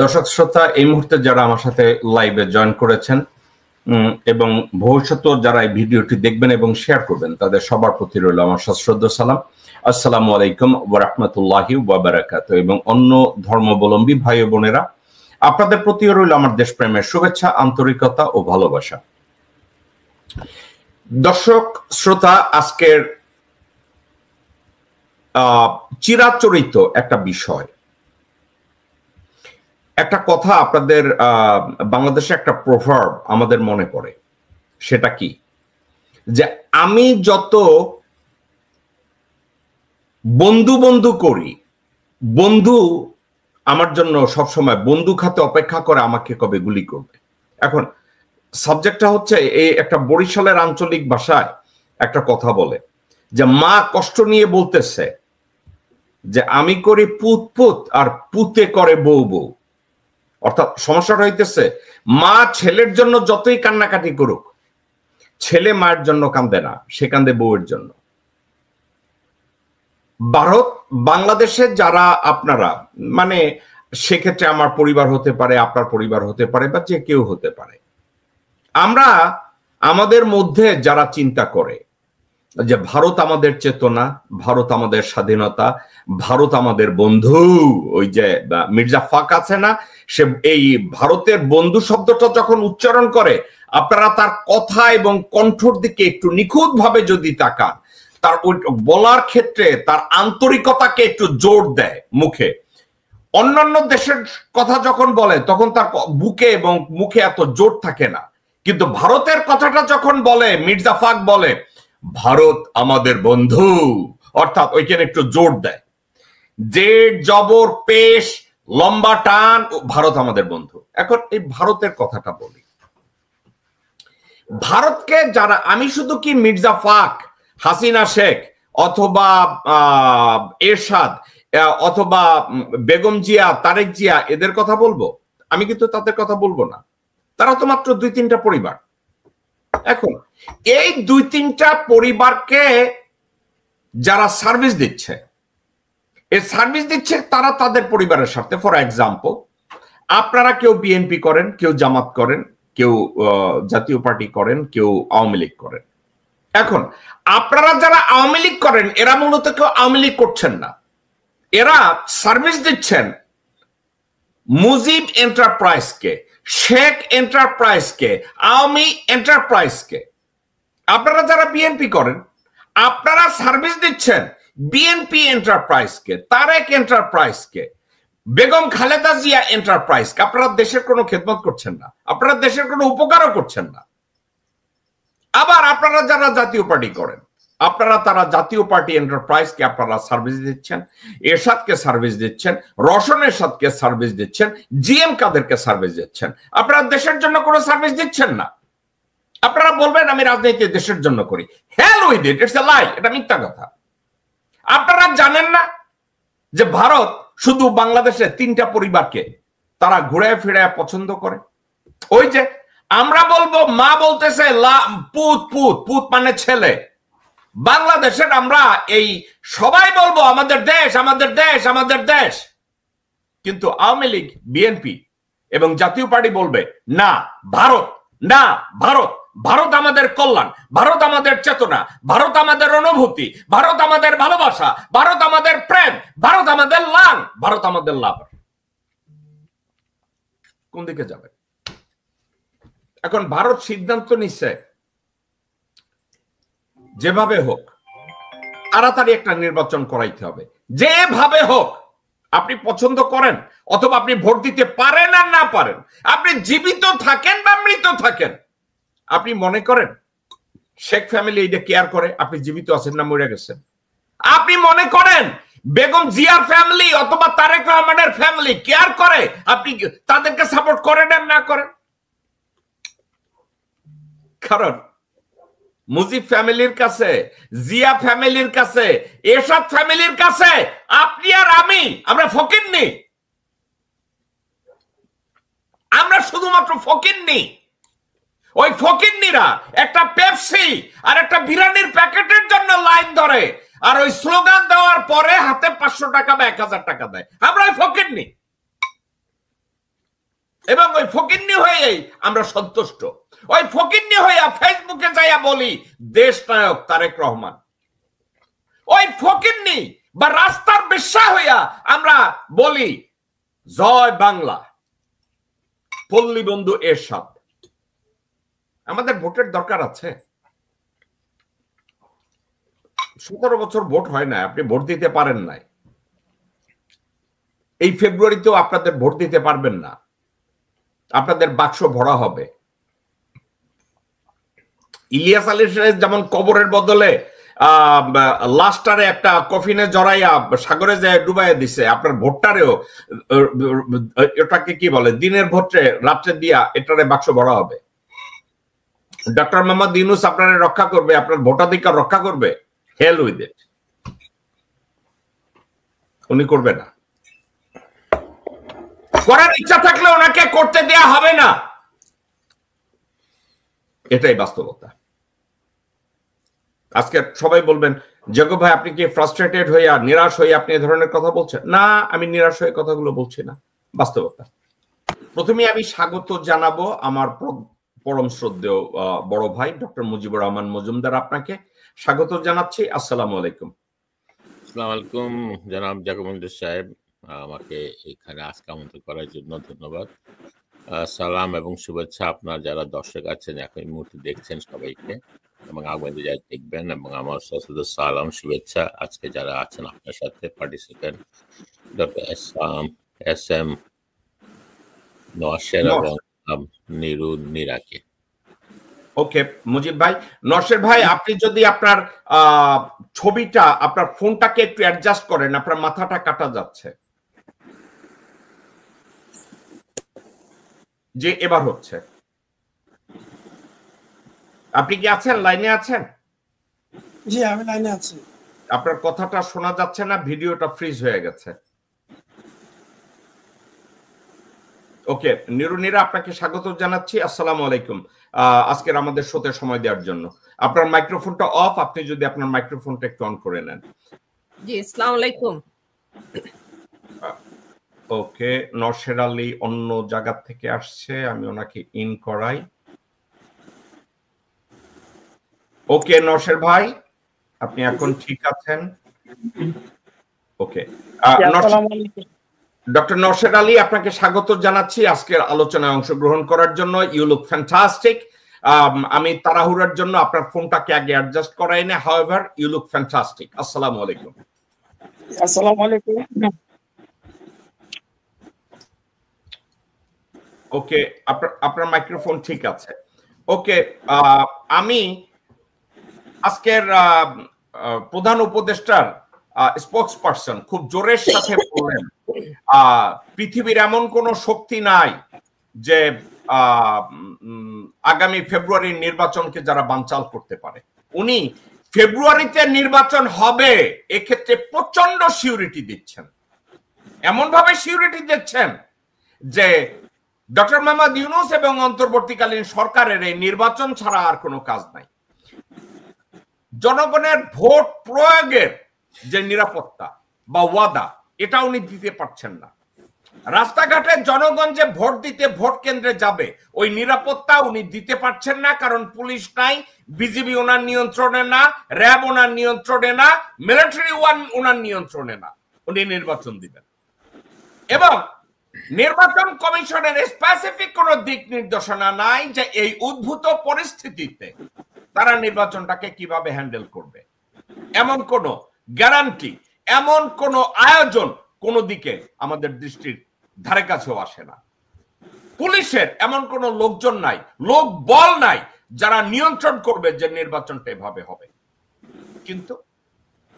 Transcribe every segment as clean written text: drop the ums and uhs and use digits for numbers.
দর্শক শ্রোতা, এই মুহূর্তে যারা আমার সাথে লাইভে জয়েন করেছেন এবং ভবিষ্যতে যারা এই ভিডিওটি দেখবেন এবং শেয়ার করবেন, তাদের সবার প্রতি রইল আমার সশ্রদ্ধ সালাম। আসসালামু আলাইকুম ওয়া রাহমাতুল্লাহি ওয়া বারাকাতুহু। এবং অন্য ধর্মাবলম্বী ভাই ও বোনেরা, আপনাদের প্রতিও রইল আমার দেশপ্রেমের শুভেচ্ছা, আন্তরিকতা ও ভালোবাসা। দর্শক শ্রোতা, আজকের চিরাচরিত একটা বিষয়, একটা কথা আপনাদের বাংলাদেশে একটা প্রভার্ব আমাদের মনে পড়ে। সেটা কি? যে আমি যত বন্ধু বন্ধু করি, বন্ধু আমার জন্য সবসময় বন্দুক হাতে অপেক্ষা করে আমাকে কবে গুলি করবে। এখন সাবজেক্টটা হচ্ছে, এই একটা বরিশালের আঞ্চলিক ভাষায় একটা কথা বলে যে মা কষ্ট নিয়ে বলতেছে যে আমি করি পুত পুত আর পুতে করে বউ বউ। অর্থাৎ সমস্যাটা হইতেছে, মা ছেলের জন্য যতই কান্নাকাটি করুক, ছেলে মায়ের জন্য কান্দে না, সে কান্দে বউয়ের জন্য। ভারত বাংলাদেশে যারা আপনারা, মানে সেক্ষেত্রে আমার পরিবার হতে পারে, আপনার পরিবার হতে পারে, বা যে কেউ হতে পারে, আমরা আমাদের মধ্যে যারা চিন্তা করে যে ভারত আমাদের চেতনা, ভারত আমাদের স্বাধীনতা, ভারত আমাদের বন্ধু, ওই যে মির্জা ফাক আছে না, সে এই ভারতের বন্ধু শব্দটা যখন উচ্চারণ করে, আপনারা তার কথা এবং কণ্ঠর দিকে একটু নিখুঁত ভাবে যদি তাকান, তার ওই বলার ক্ষেত্রে তার আন্তরিকতাকে একটু জোর দেয় মুখে। অন্যান্য দেশের কথা যখন বলে তখন তার বুকে এবং মুখে এত জোর থাকে না, কিন্তু ভারতের কথাটা যখন বলে, মির্জা ফাক বলে ভারত আমাদের বন্ধু, অর্থাৎ ওইখানে একটু জোর দেয়, জেড জবর পেশ লম্বা টান, ভারত আমাদের বন্ধু। এখন এই ভারতের কথাটা বলি, ভারতকে যারা, আমি শুধু কি মির্জা ফাক, হাসিনা শেখ অথবা এরশাদ অথবা বেগম জিয়া, তারেক জিয়া, এদের কথা বলবো? আমি কিন্তু তাদের কথা বলবো না। তারা তো মাত্র 2-3টা পরিবার। এখন এই 2-3টা পরিবারকে যারা সার্ভিস দিচ্ছে, এই সার্ভিস দিচ্ছে তারা তাদের পরিবারের স্বার্থে। ফর এক্সাম্পল, আপনারা কেউ বিএনপি করেন, কেউ জামাত করেন, কেউ জাতীয় পার্টি করেন, কেউ আওয়ামী লীগ করেন। এখন আপনারা যারা আওয়ামী লীগ করেন, এরা মূলত কেউ আওয়ামী লীগ করছেন না, এরা সার্ভিস দিচ্ছেন মুজিব এন্টারপ্রাইজকে, শেখ এন্টারপ্রাইজকে, আওয়ামী এন্টারপ্রাইজকে। আপনারা যারা বিএনপি করেন, আপনারা সার্ভিস দিচ্ছেন বিএনপি এন্টারপ্রাইজকে, তারেক এন্টারপ্রাইজকে, বেগম খালেদা জিয়া এন্টারপ্রাইজকে। আপনারা দেশের কোনো খেদমত করছেন না, আপনারা দেশের কোনো উপকারও করছেন না। আবার আপনারা যারা জাতীয় পার্টি করেন, আপনারা তারা জাতীয় পার্টি এন্টারপ্রাইজকে আপনারা সার্ভিস দিচ্ছেন, এরশাদকে সার্ভিস দিচ্ছেন, রওশন এরশাদকে সার্ভিস দিচ্ছেন, জিএম কাদেরকে সার্ভিস দিচ্ছেন। আপনারা দেশের জন্য কোনো সার্ভিস দিচ্ছেন না। আপনারা বলবেন আমি রাজনীতি দেশের জন্য করি, hell with it, it's a লাই, এটা মিথ্যা কথা। আপনারা জানেন না যে ভারত শুধু বাংলাদেশে 3টা পরিবারকে তারা ঘুরে ফিরে পছন্দ করে? ওই যে আমরা বলবো, মা বলতেছে পুত পুত, পুত মানে ছেলে। বাংলাদেশের আমরা এই সবাই বলবো আমাদের দেশ, আমাদের দেশ, আমাদের দেশ, কিন্তু আওয়ামী লীগ, বিএনপি এবং জাতীয় পার্টি বলবে না ভারত, না ভারত, ভারত আমাদের কল্যাণ, ভারত আমাদের চেতনা, ভারত আমাদের অনুভূতি, ভারত আমাদের ভালোবাসা, ভারত আমাদের প্রেম, ভারত আমাদের লাং, ভারত আমাদের লাভ। কোন দিকে যাবে? এখন ভারত সিদ্ধান্ত নিচ্ছে যেভাবে হোক তাড়াতাড়ি একটা নির্বাচন করাইতে হবে, যেভাবে হোক। আপনি পছন্দ করেন অথবা আপনি ভোট দিতে পারেন আর না পারেন, আপনি জীবিত থাকেন বা মৃত থাকেন, আপনি মনে করেন শেখ ফ্যামিলি এটা কেয়ার করে আপনি জীবিত আছেন না মরে গেছেন? আপনি মনে করেন বেগম জিয়ার ফ্যামিলি অথবা তারেক রহমানের ফ্যামিলি কেয়ার করে আপনি তাদেরকে সাপোর্ট করেন আর না করেন? কারণ মুজিব ফ্যামিলির কাছে, জিয়া ফ্যামিলির কাছে, এরশাদ ফ্যামিলির কাছে আপনি আর আমি, আমরা ফকিন্নি, আমরা শুধুমাত্র ফকিন্নি। ওই ফকিন্নিরা একটা পেপসি আর একটা বিরিয়ানির প্যাকেটের জন্য লাইন ধরে, আর ওই স্লোগান দেওয়ার পরে হাতে 500 টাকা বা 1000 টাকা দেয়। আমরা ওই ফকিন্নি। এবং ওই ফকিন্নি হয়েই আমরা সন্তুষ্ট। ওই ফকিন্নি হইয়া ফেসবুকে যাইয়া বলি দেশ নায়ক তারেক রহমান। ওই ফকিন্নি বা রাস্তার বেশ্যা হইয়া আমরা বলি জয় বাংলা, পল্লী বন্ধু এরশাদ। আমাদের ভোটের দরকার আছে। 17 বছর ভোট হয় না, আপনি ভোট দিতে পারেন নাই। এই ফেব্রুয়ারিতেও আপনাদের ভোট দিতে পারবেন না, আপনাদের বাক্স ভরা হবে। ইলিয়াস আলী যেমন কবরের বদলে লাস্টারে একটা কফিনে জড়াইয়া সাগরে যায় ডুবাইয়া দিছে, আপনার ভোটটারেও এটাকে কি বলে দিনের ভোটে রাত্রে দিয়া এটারে বাক্স ভরা হবে। ডক্টর মোহাম্মদ ইউনূস আপনারা রক্ষা করবে, আপনার ভোটাধিকার রক্ষা করবে? হেল উইথ ইট, উনি করবে না। করার ইচ্ছা থাকলে ওনাকে করতে দেয়া হবে না, এটাই বাস্তবতা। আজকে সবাই বলবেন জগু ভাই আপনি কি ফ্রাস্ট্রেটেড হইয়া নিরাশ হয়ে আপনি এ ধরনের কথা বলছেন? না, আমি নিরাশ হয়ে কথাগুলো বলছি না, বাস্তবতা। প্রথমে আমি স্বাগত জানাবো আমার পরম শ্রদ্ধেয় বড় ভাই ডক্টর মুজিবুর রহমান মজুমদার, আপনাকে স্বাগত জানাচ্ছি। আসসালামু আলাইকুম। আসসালামু আলাইকুম জনাব জাকির সাহেব, আমাকে এখানে আজকে আমন্ত্রণ করার জন্য ধন্যবাদ। সালাম এবং শুভেচ্ছা আপনার যারা দর্শক আছেন এখন এই মুহূর্তে দেখছেন সবাইকে, এবং আগামী যারা দেখবেন, এবং আমার সাথে সালাম শুভেচ্ছা আজকে যারা আছেন আপনার সাথে participant doctor S M Nowsher এবং নিরু নিরাকে। ওকে মুজিব ভাই, নওশের ভাই আপনি যদি আপনার ছবিটা আপনার ফোনটাকে একটু অ্যাডজাস্ট করেন, আপনার মাথাটা কাটা যাচ্ছে। যে এবার হচ্ছে, আপনি কি আছেন, লাইনে আছেন? জি আমি লাইনে আছি। আপনার কথাটা শোনা যাচ্ছে না, ভিডিওটা ফ্রিজ হয়ে গেছে। ওকে নিরুনিরা, আপনাকে স্বাগত জানাচ্ছি। আসসালামু আলাইকুম আজকের আমাদের শোতে সময় দেওয়ার জন্য। আপনার মাইক্রোফোনটা অফ, আপনি যদি আপনার মাইক্রোফোনটা একটু অন করে নেন। জি আসসালামু আলাইকুম। ওকে নওশের আলী অন্য জায়গা থেকে আসছে, আমি ওনাকে ইন করাই। ওকে নওশের ভাই আপনি এখন ঠিক আছেন? ওকে ডক্টর নওশের আলী আপনাকে স্বাগত জানাচ্ছি আজকের আলোচনায় অংশগ্রহণ করার জন্য। You look fantastic. আমি তাড়াহুড়ার জন্য আপনার ফোনটাকে আগে অ্যাডজাস্ট করাই না, হাউএভার ইউ লুক ফ্যান্টাস্টিক। আসসালামু আলাইকুম। আসসালামু আলাইকুম। ওকে আপনার মাইক্রোফোন ঠিক আছে। ওকে আমি আজকের প্রধান উপদেষ্টার স্পোকসপারসন খুব জোরের সাথে বললেন পৃথিবীর এমন কোন শক্তি নাই যে আগামী ফেব্রুয়ারির নির্বাচনকে যারা বানচাল করতে পারে। উনি ফেব্রুয়ারিতে নির্বাচন হবে এক্ষেত্রে প্রচন্ড সিউরিটি দিচ্ছেন, এমন ভাবে সিউরিটি দিচ্ছেন যে ডক্টর মোহাম্মদ ইউনূস এবং অন্তর্বর্তীকালীন সরকারের এই নির্বাচন ছাড়া আর কোনো কাজ নাই। জনগণের ভোট প্রয়োগের যে নিরাপত্তা বা ওয়াদা, এটা উনি দিতে পারছেন না। রাস্তাঘাটে জনগণ যে ভোট দিতে ভোট কেন্দ্রে যাবে ওই নিরাপত্তা উনি দিতে পারছেন না, কারণ পুলিশ নাই, বিজিবি ওনার নিয়ন্ত্রণে না, র্যাব ওনার নিয়ন্ত্রণে না, মিলিটারি ওনার নিয়ন্ত্রণে না। উনি নির্বাচন দিবেন এবং নির্বাচন কমিশনের স্পেসিফিক কোন দিক নির্দেশনা নাই যে এই উদ্ভূত পরিস্থিতিতে তারা নির্বাচনটাকে কিভাবে হ্যান্ডেল করবে। এমন কোন গ্যারান্টি, এমন কোন আয়োজন কোন দিকে আমাদের দৃষ্টির ধারে কাছেও আসে না। পুলিশের এমন কোন লোকজন নাই, লোক বল নাই যারা নিয়ন্ত্রণ করবে যে নির্বাচনটা এভাবে হবে। কিন্তু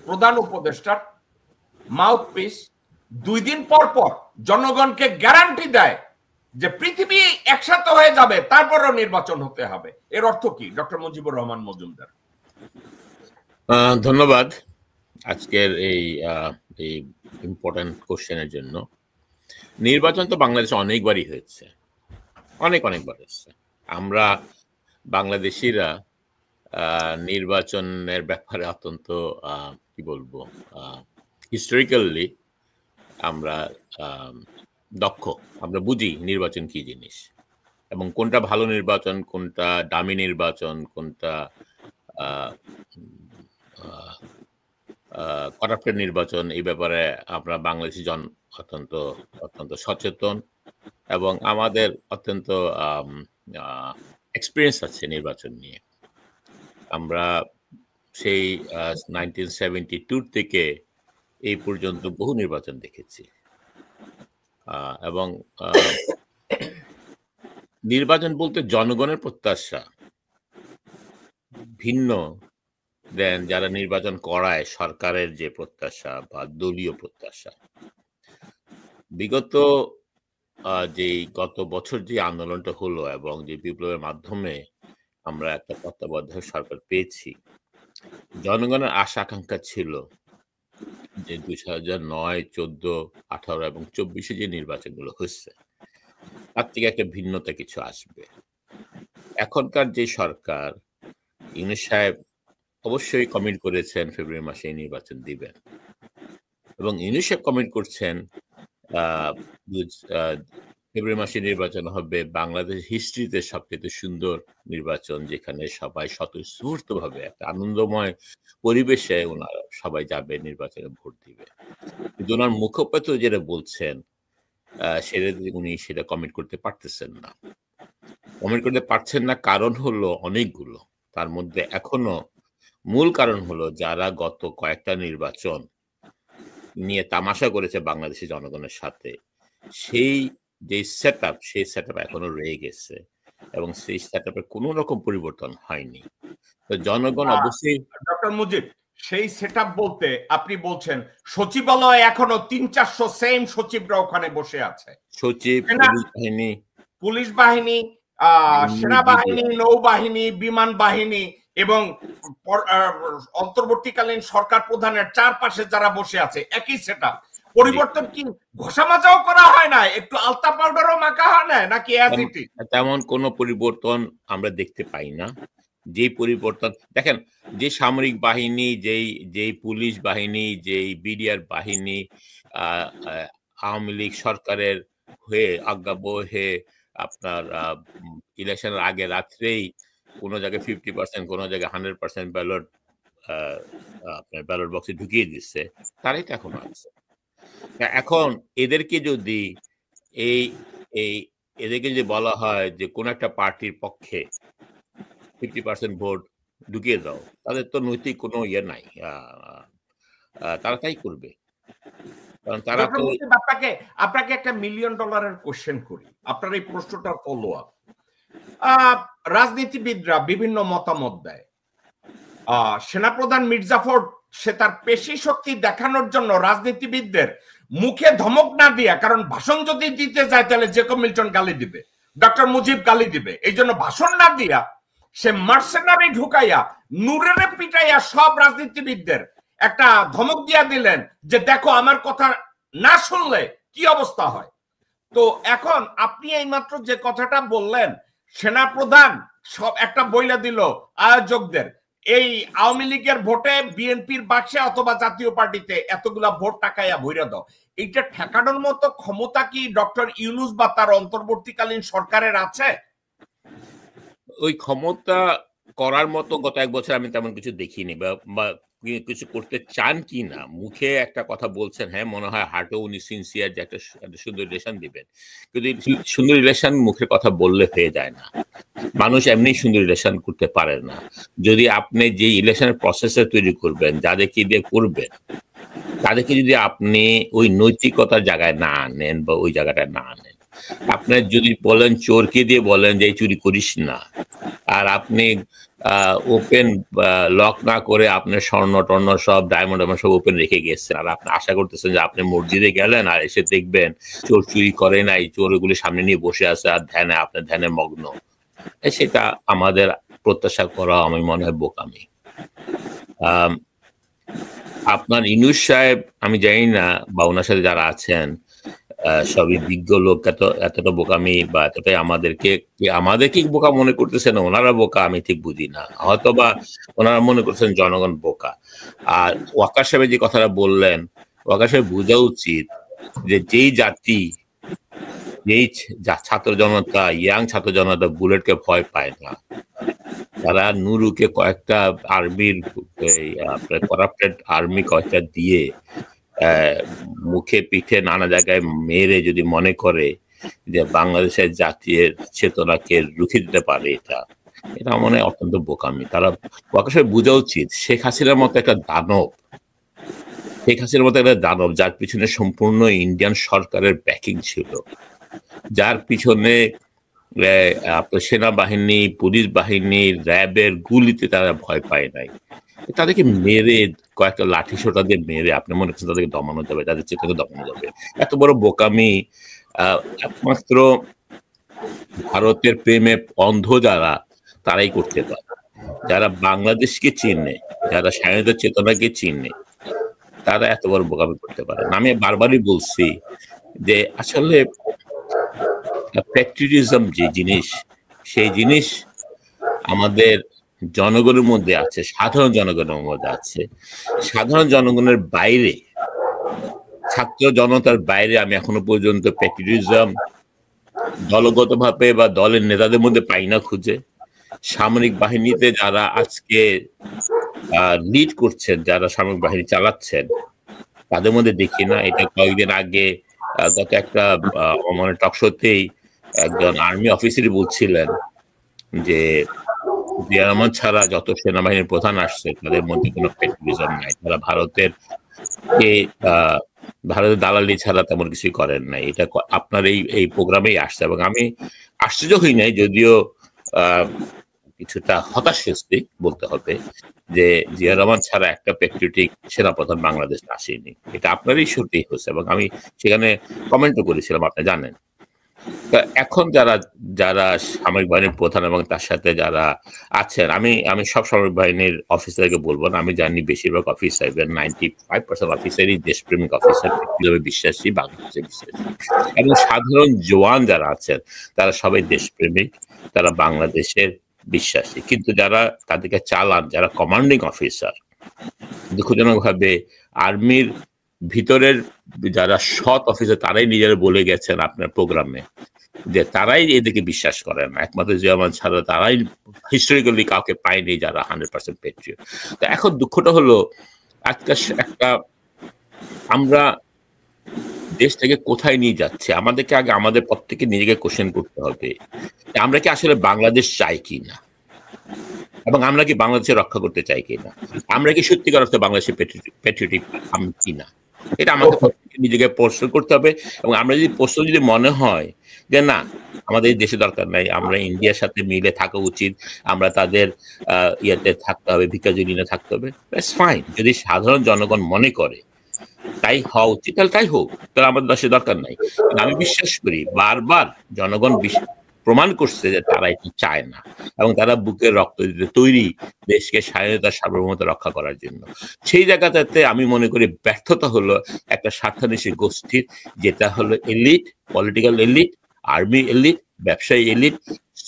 প্রধান উপদেষ্টার মাউথপিস 2 দিন পর পর জনগণকে গ্যারান্টি দেয় যে পৃথিবী একসাথে হয়ে যাবে, তারপরও নির্বাচন হতে হবে। এর অর্থ কি ডক্টর মুজিবুর রহমান মজুমদার? ধন্যবাদ আজকের এই ইম্পর্টেন্ট কোশ্চেনের জন্য। নির্বাচন তো বাংলাদেশে অনেকবারই হয়েছে, অনেকবার হয়েছে। আমরা বাংলাদেশিরা নির্বাচনের ব্যাপারে অত্যন্ত কি বলবো হিস্টোরিক্যালি আমরা দক্ষ, আমরা বুঝি নির্বাচন কি জিনিস এবং কোনটা ভালো নির্বাচন, কোনটা দামি নির্বাচন, কোনটা করাপ্টেড নির্বাচন, এই ব্যাপারে আমরা বাংলাদেশি জন অত্যন্ত অত্যন্ত সচেতন এবং আমাদের অত্যন্ত এক্সপিরিয়েন্স আছে নির্বাচন নিয়ে। আমরা সেই 1972 থেকে এই পর্যন্ত বহু নির্বাচন দেখেছি এবং নির্বাচন বলতে জনগণের প্রত্যাশা ভিন্ন দেন যারা নির্বাচন করায় সরকারের যে প্রত্যাশা বা দলীয় প্রত্যাশা। বিগত গত বছর যে আন্দোলনটা হলো এবং যে বিপ্লবের মাধ্যমে আমরা একটা তত্ত্বাবধায়ক সরকার পেয়েছি, জনগণের আশা আকাঙ্ক্ষা ছিল যে 2009, 14, 18 এবং 24 যে নির্বাচনগুলো হচ্ছে তার থেকে একটা ভিন্নতা কিছু আসবে। এখনকার যে সরকার, ইউনূস সাহেব অবশ্যই কমিট করেছেন ফেব্রুয়ারি মাসে এই নির্বাচন দিবেন এবং ইউনূস সাহেব কমিট করছেন ফেব্রুয়ারি মাসে নির্বাচন হবে বাংলাদেশ হিস্ট্রিতে সবচেয়ে সুন্দর নির্বাচন, যেখানে সবাই স্বতঃস্ফূর্তভাবে একটা আনন্দময় পরিবেশে ওনারা সবাই যাবে নির্বাচনে ভোট দিবে। কিন্তু ওনার মুখপাত্র যেটা বলছেন উনি সেটা কমিট করতে পারতেছেন না। কমিট করতে পারছেন না কারণ হলো অনেকগুলো, তার মধ্যে এখনো মূল কারণ হলো যারা গত কয়েকটা নির্বাচন নিয়ে তামাশা করেছে বাংলাদেশের জনগণের সাথে, সেই যে সেটআপ সেই সেটআপ এখনো রয়ে গেছে এবং সেই সেটআপের কোনো রকম পরিবর্তন হয়নি। তো জনগণ অবশ্যই ডক্টর মুজিব, সেই সেটআপ বলতে আপনি বলছেন সচিবালয় এখনো 300-400 সেম সচিবরা ওখানে বসে আছে, সচিব, পুলিশ বাহিনী, সেনাবাহিনী, নৌবাহিনী, বিমান বাহিনী এবং অন্তর্বর্তীকালীন সরকার প্রধানের চারপাশে যারা বসে আছে, একই সেটআপ। পরিবর্তন কি ঘষা মাজাও করা হয় না, একটু আলতা পাউডারও মাখা হয় না নাকি? তেমন কোনো পরিবর্তন আমরা দেখতে পাই না। যে পরিবর্তন দেখেন, যে সামরিক বাহিনী, যেই পুলিশ বাহিনী, যেই বিডিআর বাহিনী আওয়ামী লীগ সরকারের হয়ে আজ্ঞাবহ হয়ে আপনার ইলেকশনের আগে রাত্রেই কোনো জায়গায় 50%, কোনো জায়গায় 100% ব্যালট আপনার ব্যালট বক্সে ঢুকিয়ে দিচ্ছে, তারাই তো এখনো আছে। এখন এদেরকে যদি এদেরকে যদি বলা হয় যে কোন একটা পার্টির পক্ষে 50% ভোট ঢুকিয়ে দাও, তাদের তো নৈতিক কোনো ইয়ে নাই, তারা তাই করবে। কারণ তারা তো আপনাকে একটা $1 মিলিয়ন কোশ্চেন করি, আপনার এই প্রশ্নটা ফলো আপ। রাজনীতিবিদরা বিভিন্ন মতামত দেয়। সেনাপ্রধান মির্জাফর সে তার পেশি শক্তি দেখানোর জন্য রাজনীতিবিদদের মুখে ধমক না দিয়া, কারণ ভাষণ যদি দিতে যায় তাহলে জেকব মিল্টন গালি দিবে, ডক্টর মুজিব গালি দিবে, এই জন্য ভাষণ না দিয়া সে মার্সেনারি ঢুকাইয়া নূরের পিটাইয়া সব রাজনীতিবিদদের একটা ধমক দিয়া দিলেন যে দেখো আমার কথা না শুনলে কি অবস্থা হয়। তো এখন আপনি এইমাত্র যে কথাটা বললেন, সেনাপ্রধান সব একটা বইলা দিল আয়োজকদের, এই আওয়ামী লীগের ভোটে বিএনপির বাক্সে অথবা জাতীয় পার্টিতে এতগুলা ভোট টাকাইয়া ভইরা দাও, এইটা ঠেকানোর মতো ক্ষমতা কি ডক্টর ইউনূস বা তার অন্তর্বর্তীকালীন সরকারের আছে? ওই ক্ষমতা করার মতো গত এক বছর আমি তেমন কিছু দেখিনি বা কিছু করতে চান কি না। মুখে একটা কথা বলছেন, হ্যাঁ মনে হয় হার্টও উনি সিনসিয়ার যে একটা সুন্দর রিলেশন দিবেন, কিন্তু সুন্দর রিলেশন মুখের কথা বললে হয়ে যায় না। মানুষ এমনি সুন্দর রিলেশন করতে পারে না। যদি আপনি যে ইলেকশনের প্রসেসে তৈরি করবেন, যাদেরকে দিয়ে করবেন, তাদেরকে যদি আপনি ওই নৈতিকতার জায়গায় না আনেন বা ওই জায়গাটায় না আনেন, আপনার যদি বলেন চোরকে দিয়ে বলেন যে চুরি করিস না, আর আপনি ওপেন লক না করে আপনার স্বর্ণ টর্ণ সব ডায়মন্ড সব ওপেন রেখে গেছেন, আর আপনি আশা করতেছেন যে আপনি মসজিদে গেলেন আর এসে দেখবেন চোর চুরি করে নাই, চোর ওগুলি সামনে নিয়ে বসে আছে আর আপনার ধ্যানে মগ্ন, সেটা আমাদের প্রত্যাশা করা আমি মনে হয় বোকামি। আপনার ইউনূস সাহেব, আমি জানি না বা ওনার সাথে যারা আছেন সবই বিজ্ঞ লোক, এতটা বোকামি বা এতটাই আমাদেরকে বোকা মনে করতেছেন, ওনারা বোকা আমি ঠিক বুঝি না, হয়তো বা ওনারা মনে করছেন জনগণ বোকা। আর ওয়াকার সাহেব যে কথাটা বললেন, ওয়াকার সাহেব বোঝা উচিত যে যেই জাতি এই ছাত্র জনতা, ইয়াং ছাত্র জনতা বুলেটকে ভয় পায় না। তারা নুরুকে কয়েকটা আর্মির করাপ্টেড আর্মি কয়েকটা দিয়ে মুখে পিঠে নানা জায়গায় মেরে যদি মনে করে যে বাংলাদেশের জাতীয় চেতনাকে রুখে দিতে পারে, এটা মনে হয় অত্যন্ত বোকামি। তারা প্রকাশে বোঝা উচিত শেখ হাসিনার মতো একটা দানব, যার পিছনে সম্পূর্ণ ইন্ডিয়ান সরকারের ব্যাকিং ছিল, যার পিছনে সেনাবাহিনী, পুলিশ বাহিনী, র্যাবের গুলিতে তারা ভয় পায় নাই। তাদেরকে মেরে কয়েকটা লাঠি সোটা দিয়ে মেরে আপনি মনে করছেন তাদেরকে দমানো যাবে, তাদের চেতনা দমানো যাবে? এত বড় বোকামি একমাত্র ভারতের প্রেমে অন্ধ যারা, তারাই করতে পারে। যারা বাংলাদেশকে চিনে, যারা স্বাধীনতা চেতনাকে চিনে, তারা এত বড় বোকামি করতে পারে না। আমি বারবারই বলছি যে আসলে প্যাট্রিয়টিজম যে জিনিস, সেই জিনিস আমাদের জনগণের মধ্যে আছে, সাধারণ জনগণের মধ্যে আছে। সাধারণ জনগণের বাইরে, ছাত্র জনতার বাইরে আমি এখনো পর্যন্ত প্যাট্রিয়টিজম দলগতভাবে বা দলের নেতাদের মধ্যে পাই না খুঁজে। সামরিক বাহিনীতে যারা আজকে লিড করছেন, যারা সামরিক বাহিনী চালাচ্ছেন, তাদের মধ্যে দেখি না। এটা কয়েকদিন আগে গত একটা মানে টকশোতেই একজন আর্মি অফিসারই বলছিলেন যে জিয়া রহমান ছাড়া যত সেনাবাহিনীর প্রধান আসছে তাদের মধ্যে কোনো প্যাট্রিয়টিজম নাই। তারা ভারতের দালালি ছাড়া তেমন কিছুই করেন নাই। এটা আপনার এই প্রোগ্রামেই আসছে এবং আমি আশ্চর্য হই নাই, যদিও কিছুটা হতাশাস্তি বলতে হবে যে জিয়া রহমান ছাড়া একটা প্যাট্রিয়টিক সেনাপ্রধান বাংলাদেশ আসেনি। এটা আপনারই সত্যি হয়েছে এবং আমি সেখানে কমেন্টও করেছিলাম, আপনি জানেন। এখন যারা সামরিক বাহিনীর প্রধান এবং তার সাথে যারা আছেন, আমি সব সামরিক বাহিনীর অফিসারকে বলবো না, আমি জানি বেশিরভাগ অফিসার 95% অফিসারই দেশপ্রেমিক অফিসার, বিশ্বাসী, বাংলাদেশে বিশ্বাসী। এবং সাধারণ জওয়ান যারা আছেন তারা সবাই দেশপ্রেমিক, তারা বাংলাদেশের বিশ্বাসী। কিন্তু যারা তাদেরকে চালান, যারা কমান্ডিং অফিসার, দুঃখজনক ভাবে আর্মির ভিতরের যারা সৎ অফিসার তারাই নিজেরা বলে গেছেন আপনার প্রোগ্রামে যে তারাই এদিকে বিশ্বাস করেন না। একমাত্র জিয়া রহমান ছাড়া তারাই হিস্টোরিক্যালি কাউকে পায়নি যারা 100% প্যাট্রিয়ট। তো এখন দুঃখটা হলো আজকে একটা আমরা দেশটাকে কোথায় নিয়ে যাচ্ছে, আমাদেরকে আগে আমাদের প্রত্যেকে নিজেকে কোশ্চেন করতে হবে আমরা কি আসলে বাংলাদেশ চাই কি না, এবং আমরা কি বাংলাদেশে রক্ষা করতে চাই কিনা, আমরা কি সত্যিকার অর্থে বাংলাদেশের প্যাট্রিয়টিক কিনা, এটা আমাকে নিজেকে প্রশ্ন করতে হবে। এবং আমরা যদি প্রশ্ন যদি মনে হয় যে না আমাদের দেশে দরকার নাই, আমরা ইন্ডিয়ার সাথে মিলে থাকা উচিত, আমরা তাদের ইয়েতে থাকতে হবে, ভিক্ষাজীর্ণে থাকতে হবে, দ্যাটস ফাইন। যদি সাধারণ জনগণ মনে করে তাই হওয়া উচিত তাহলে তাই হোক, তাহলে আমাদের দেশে দরকার নাই। আমি বিশ্বাস করি বারবার জনগণ প্রমাণ করছে যে তারা এটি চায় না এবং তারা বুকের রক্ত দিতে তৈরি দেশকে স্বাধীনতা সার্বভৌমত্ব রক্ষা করার জন্য। সেই জায়গাটাতে আমি মনে করি ব্যর্থতা হলো একটা স্বার্থান্বেষী গোষ্ঠীর, যেটা হলো elite, political elite, army elite, ব্যবসায়ী এলিট,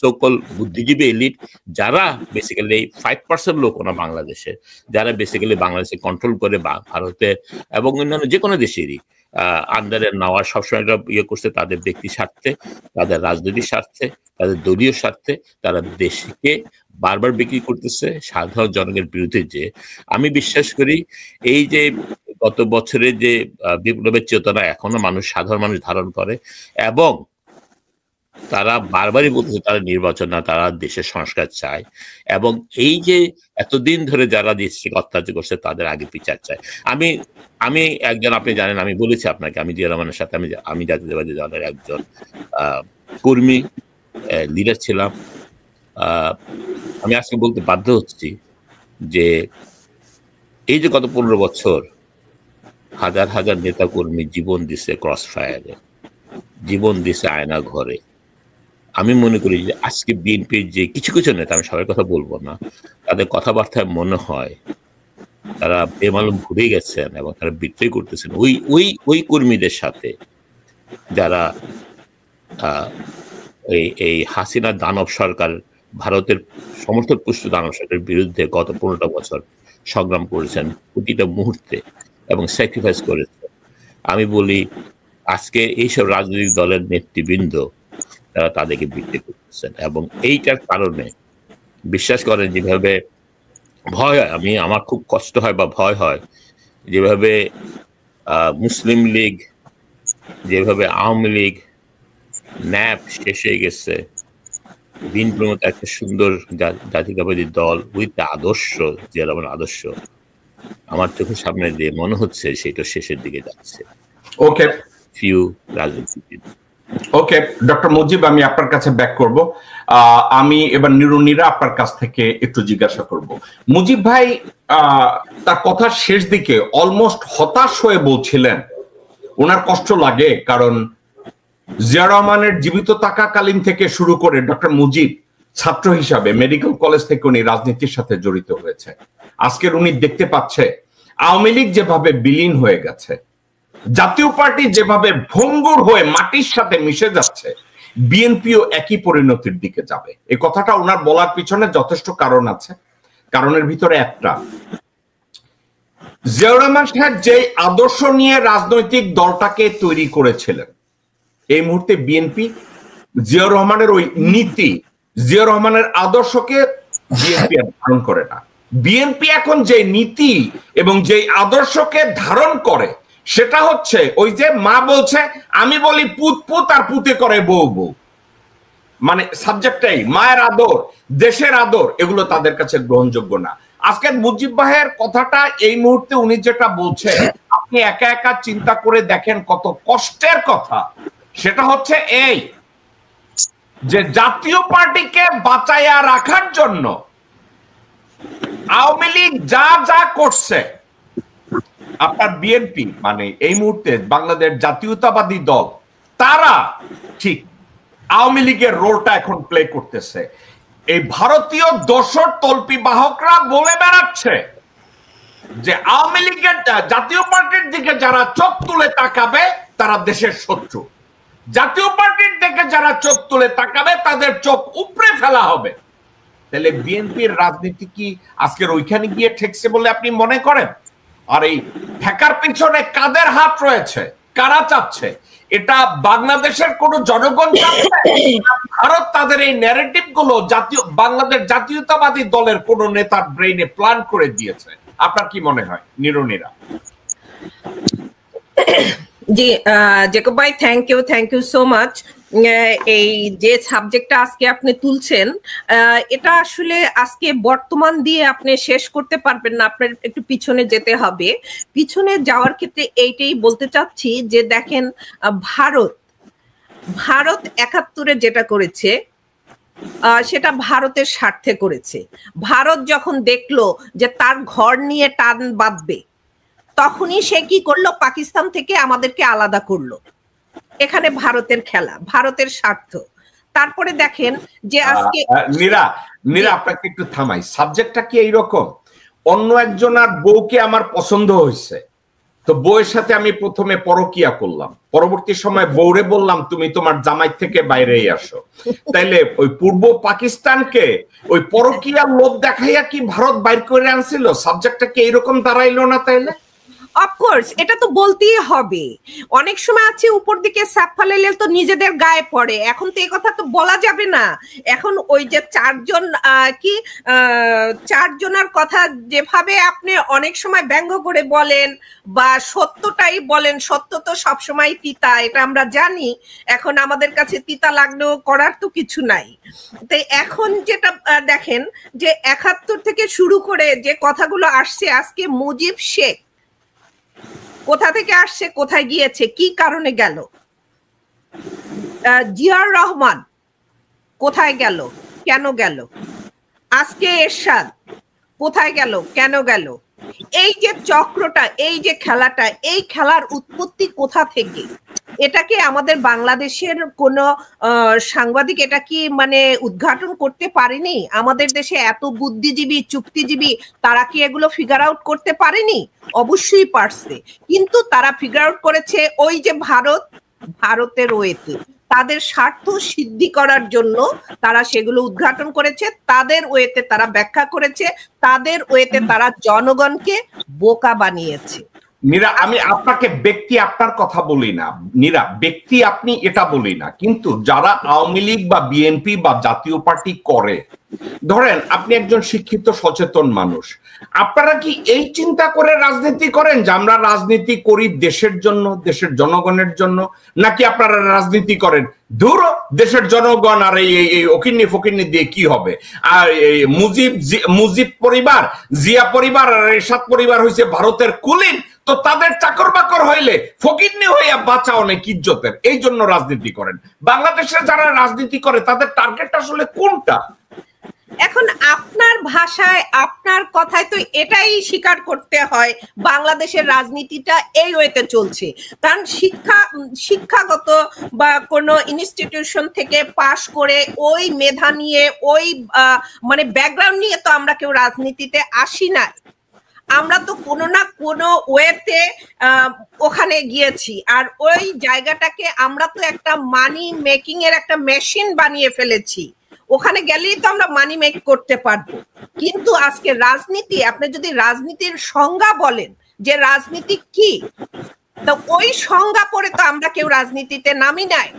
সকল বুদ্ধিজীবী এলিট, যারা বেসিক্যালি 5% লোক না বাংলাদেশে, যারা বেসিক্যালি বাংলাদেশে কন্ট্রোল করে ভারতের এবং অন্যান্য যে কোনো দেশেরই আন্ডারে নেওয়ার সবসময় ইয়ে করছে তাদের ব্যক্তি স্বার্থে, তাদের রাজনৈতিক স্বার্থে, তাদের দলীয় স্বার্থে। তারা দেশকে বারবার বিক্রি করতেছে সাধারণ জনগণের বিরুদ্ধে। যে আমি বিশ্বাস করি এই যে গত বছরের যে বিপ্লবের চেতনা এখনো সাধারণ মানুষ ধারণ করে এবং তারা বারবারই বলতেছে তারা নির্বাচন না, তারা দেশের সংস্কার চায় এবং এই যে এতদিন ধরে যারা দেশকে অত্যাচার করছে তাদের আগে বিচার চায়। আমি একজন, আপনি জানেন আমি বলেছি আপনাকে, আমি জিয়া রহমানের সাথে আমি জাতীয়তাবাদী দলের একজন কর্মী লিডার ছিলাম। আমি আজকে বলতে বাধ্য হচ্ছি যে এই যে গত 15 বছর হাজার হাজার নেতা কর্মী জীবন দিছে ক্রস ফায়ারে, জীবন দিছে আয়না ঘরে। আমি মনে করি যে আজকে বিএনপির যে কিছু কিছু নেতা, আমি সবার কথা বলবো না, তাদের কথাবার্তায় মনে হয় তারা বেমালুম ঘুরে গেছেন এবং তারা বিদ্রোহ করতেছেন ওই কর্মীদের সাথে যারা এই হাসিনা দানব সরকার, ভারতের সমর্থক পুষ্ট দানব সরকারের বিরুদ্ধে গত 15টা বছর সংগ্রাম করেছেন প্রতিটা মুহূর্তে এবং স্যাক্রিফাইস করেছেন। আমি বলি আজকে এইসব রাজনৈতিক দলের নেতৃবৃন্দ তারা তাদেরকে বিক্রি করতেছেন, এবং এইটার কারণে বিশ্বাস করেন যেভাবে ভয় হয়, আমার খুব কষ্ট হয় বা ভয় হয় যেভাবে মুসলিম লীগ, যেভাবে আওয়ামী লীগ, ন্যাপ শেষ হয়ে গেছে, বিএনপির মতো একটা সুন্দর জাতীয়তাবাদী দল উইথ আদর্শ, যেরকম আদর্শ আমার চোখের সামনে দিয়ে মনে হচ্ছে সেটা শেষের দিকে যাচ্ছে। ওকে, ফিউ রাজনীতিবিদ। ওকে ডক্টর মুজিব, আমি আপনার কাছে ব্যাক করব। আমি এবার নিরুনিরা আপনার কাছ থেকে একটু জিজ্ঞাসা করব। মুজিব ভাই তার কথার শেষ দিকে অলমোস্ট হতাশ হয়ে বলছিলেন ওনার কষ্ট লাগে, কারণ জিয়া রহমানের জীবিত থাকাকালীন থেকে শুরু করে ডক্টর মুজিব ছাত্র হিসাবে মেডিকেল কলেজ থেকে উনি রাজনীতির সাথে জড়িত হয়েছে। আজকের উনি দেখতে পাচ্ছে আওয়ামী লীগ যেভাবে বিলীন হয়ে গেছে, জাতীয় পার্টি যেভাবে ভঙ্গুর হয়ে মাটির সাথে মিশে যাচ্ছে, বিএনপিও একই পরিণতির দিকে যাবে। এই কথাটা ওনার বলার পিছনে যথেষ্ট কারণ আছে। কারণের ভিতরে একটা, জিয়াউর রহমান সাহেব যে আদর্শ নিয়ে রাজনৈতিক দলটাকে তৈরি করেছিলেন, এই মুহূর্তে বিএনপি জিয়াউর রহমানের ওই নীতি, জিয়াউর রহমানের আদর্শকে বিএনপি ধারণ করে না। বিএনপি এখন যে নীতি এবং যে আদর্শকে ধারণ করে সেটা হচ্ছে ওই যে মা বলছে, আমি বলি পুত পুত আর পুতে করে বউ বউ, মানে সাবজেক্টটাই মায়ের আদর, দেশের আদর, এগুলো তাদের কাছে গ্রহণযোগ্য না। আজকের মুজিব ভাইয়ের কথাটা এই মুহূর্তে উনি যেটা বলছে, আপনি একা একা চিন্তা করে দেখেন কত কষ্টের কথা। সেটা হচ্ছে এই যে জাতীয় পার্টিকে বাঁচাইয়া রাখার জন্য আওয়ামী লীগ যা যা করছে, আপনার বিএনপি মানে এই মুহূর্তে বাংলাদেশ জাতীয়তাবাদী দল, তারা ঠিক আওয়ামী লীগের রোলটা এখন প্লে করতেছে। এই ভারতীয় দোসর তল্পি বাহকরা বলে বেড়াচ্ছে যে আওয়ামী লীগের জাতীয় পার্টির দিকে যারা চোখ তুলে তাকাবে তারা দেশের শত্রু, জাতীয় পার্টির দিকে যারা চোখ তুলে তাকাবে তাদের চোখ উপড়ে ফেলা হবে। তাহলে বিএনপির রাজনীতি কি আজকের ওইখানে গিয়ে ঠেকছে বলে আপনি মনে করেন? আর এই ঠেকার পিছনে কাদের হাত রয়েছে, কারা চাচ্ছে? এটা বাংলাদেশের কোন জনগণ চাচ্ছে? ভারত তাদের এই ন্যারেটিভ গুলো বাংলাদেশ জাতীয়তাবাদী দলের কোন নেতার ব্রেইনে প্ল্যান করে দিয়েছে? আপনার কি মনে হয় নিরুনিরা? জি জেকব ভাই, থ্যাংক ইউ সো মাচ। এই যে সাবজেক্টটা আজকে আপনি তুলছেন, এটা আসলে আজকে বর্তমান দিয়ে আপনি শেষ করতে পারবেন না, আপনার একটু পিছনে যেতে হবে। পিছনে যাওয়ার ক্ষেত্রে এইটাই বলতে চাচ্ছি যে দেখেন, ভারত ৭১-এ যেটা করেছে সেটা ভারতের স্বার্থে করেছে। ভারত যখন দেখলো যে তার ঘর নিয়ে টান বাঁধবে, তখনই সে কি করলো, পাকিস্তান থেকে আমাদেরকে আলাদা করলো। এখানে ভারতের খেলা, ভারতের স্বার্থ। তারপরে দেখেন যে আজকে নীরা আপনাকে একটু থামাই, সাবজেক্টটা কি এইরকম, অন্য একজন আর বউকে আমার পছন্দ হয়েছে, তো বউয়ের সাথে আমি প্রথমে পরকিয়া করলাম, পরবর্তী সময় বউরে বললাম তুমি তোমার জামাই থেকে বাইরেই আসো। তাইলে ওই পূর্ব পাকিস্তানকে ওই পরকিয়ার লোভ দেখাইয়া কি ভারত বাইর করে আনছিল? সাবজেক্টটা কি এইরকম দাঁড়াইলো না? তাইলে অফকোর্স এটা তো বলতেই হবে। অনেক সময় আছে উপর দিকে সাপ ফালাইলে তো নিজেদের গায়ে পড়ে, এখন তো এই কথা তো বলা যাবে না। এখন ওই যে চারজনের কথা যেভাবে আপনি অনেক সময় ব্যঙ্গ করে বলেন বা সত্যটাই বলেন, সত্য তো সবসময় তিতা, এটা আমরা জানি। এখন আমাদের কাছে তিতা লাগলেও করার তো কিছু নাই। তাই এখন যেটা দেখেন যে ৭১ থেকে শুরু করে যে কথাগুলো আসছে, আজকে মুজিব শেখ কোথা থেকে আসছে, কোথায় গিয়েছে, কি কারণে গেল, জিয়াউর রহমান কোথায় গেল, কেন গেল, আজকে এরশাদ কোথায় গেল, কেন গেল, এই যে চক্রটা, এই যে খেলাটা, এই খেলার উৎপত্তি কোথা থেকে? এটাকে আমাদের বাংলাদেশের কোন সাংবাদিক এটা কি মানে উদ্ঘাটন করতে পারেনি? আমাদের দেশে এত বুদ্ধিজীবী, চুক্তিজীবী, তারা কি এগুলো ফিগার আউট করতে পারেনি? অবশ্যই পারছে, কিন্তু তারা ফিগার আউট করেছে ওই যে ভারতের ওয়েতে, তাদের স্বার্থ সিদ্ধি করার জন্য তারা সেগুলো উদ্ঘাটন করেছে, তাদের ওয়েতে তারা ব্যাখ্যা করেছে, তাদের ওয়েতে তারা জনগণকে বোকা বানিয়েছে। নীরা, আমি আপনাকে ব্যক্তি আপনার কথা বলি না নীরা, ব্যক্তি আপনি এটা বলি না, কিন্তু যারা আওয়ামী লীগ বা বিএনপি বা জাতীয় পার্টি করে, ধরেন আপনি একজন শিক্ষিত সচেতন মানুষ, আপনারা কি এই চিন্তা করে রাজনীতি করেন যে আমরা রাজনীতি করি দেশের জন্য, দেশের জনগণের জন্য, নাকি আপনারা রাজনীতি করেন ধুর দেশের জনগণ আর এই ওকিন্নি ফকিন্নি দিয়ে কি হবে? আর মুজিব পরিবার, জিয়া পরিবার আর এরশাদ পরিবার হয়েছে ভারতের কুলিন, তো তাদের চাকর বাকর হইলে ফকিন্নি হইয়া বাঁচা অনেক ইজ্জতের, এই জন্য রাজনীতি করেন। বাংলাদেশে যারা রাজনীতি করে তাদের টার্গেট আসলে কোনটা? এখন আপনার ভাষায় আপনার কথায় তো এটাই স্বীকার করতে হয়, বাংলাদেশের রাজনীতিটা এই ওয়েতে চলছে। কারণ শিক্ষাগত বা কোনো ইনস্টিটিউশন থেকে পাশ করে ওই মেধা নিয়ে ওই মানে ব্যাকগ্রাউন্ড নিয়ে তো আমরা কেউ রাজনীতিতে আসি না। আমরা তো কোনো না কোনো ওয়েতে ওখানে গিয়েছি, আর ওই জায়গাটাকে আমরা তো একটা মানি মেকিং এর একটা মেশিন বানিয়ে ফেলেছি। ওখানে গেলেই তো আমরা মানি মেক করতে পারবো। কিন্তু আজকে রাজনীতি, আপনি যদি রাজনীতির সংজ্ঞা বলেন যে রাজনীতি কি, তো ওই সংজ্ঞা পড়ে তো আমরা কেউ রাজনীতিতে নামি নাই,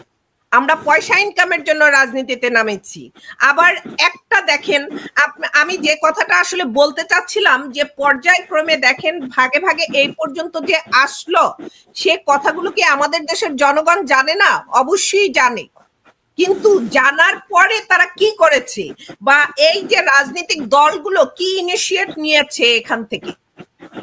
আমরা পয়সা ইনকামের জন্য রাজনীতিতে নামেছি। আবার একটা দেখেন, আমি যে কথাটা আসলে বলতে চাচ্ছিলাম যে পর্যায়ক্রমে দেখেন ভাগে ভাগে এই পর্যন্ত যে আসলো, সে কথাগুলো কি আমাদের দেশের জনগণ জানে না? অবশ্যই জানে, কিন্তু জানার পরে তারা কি করেছে বা এই যে রাজনৈতিক দলগুলো কি ইনিশিয়েট নিয়েছে এখান থেকে,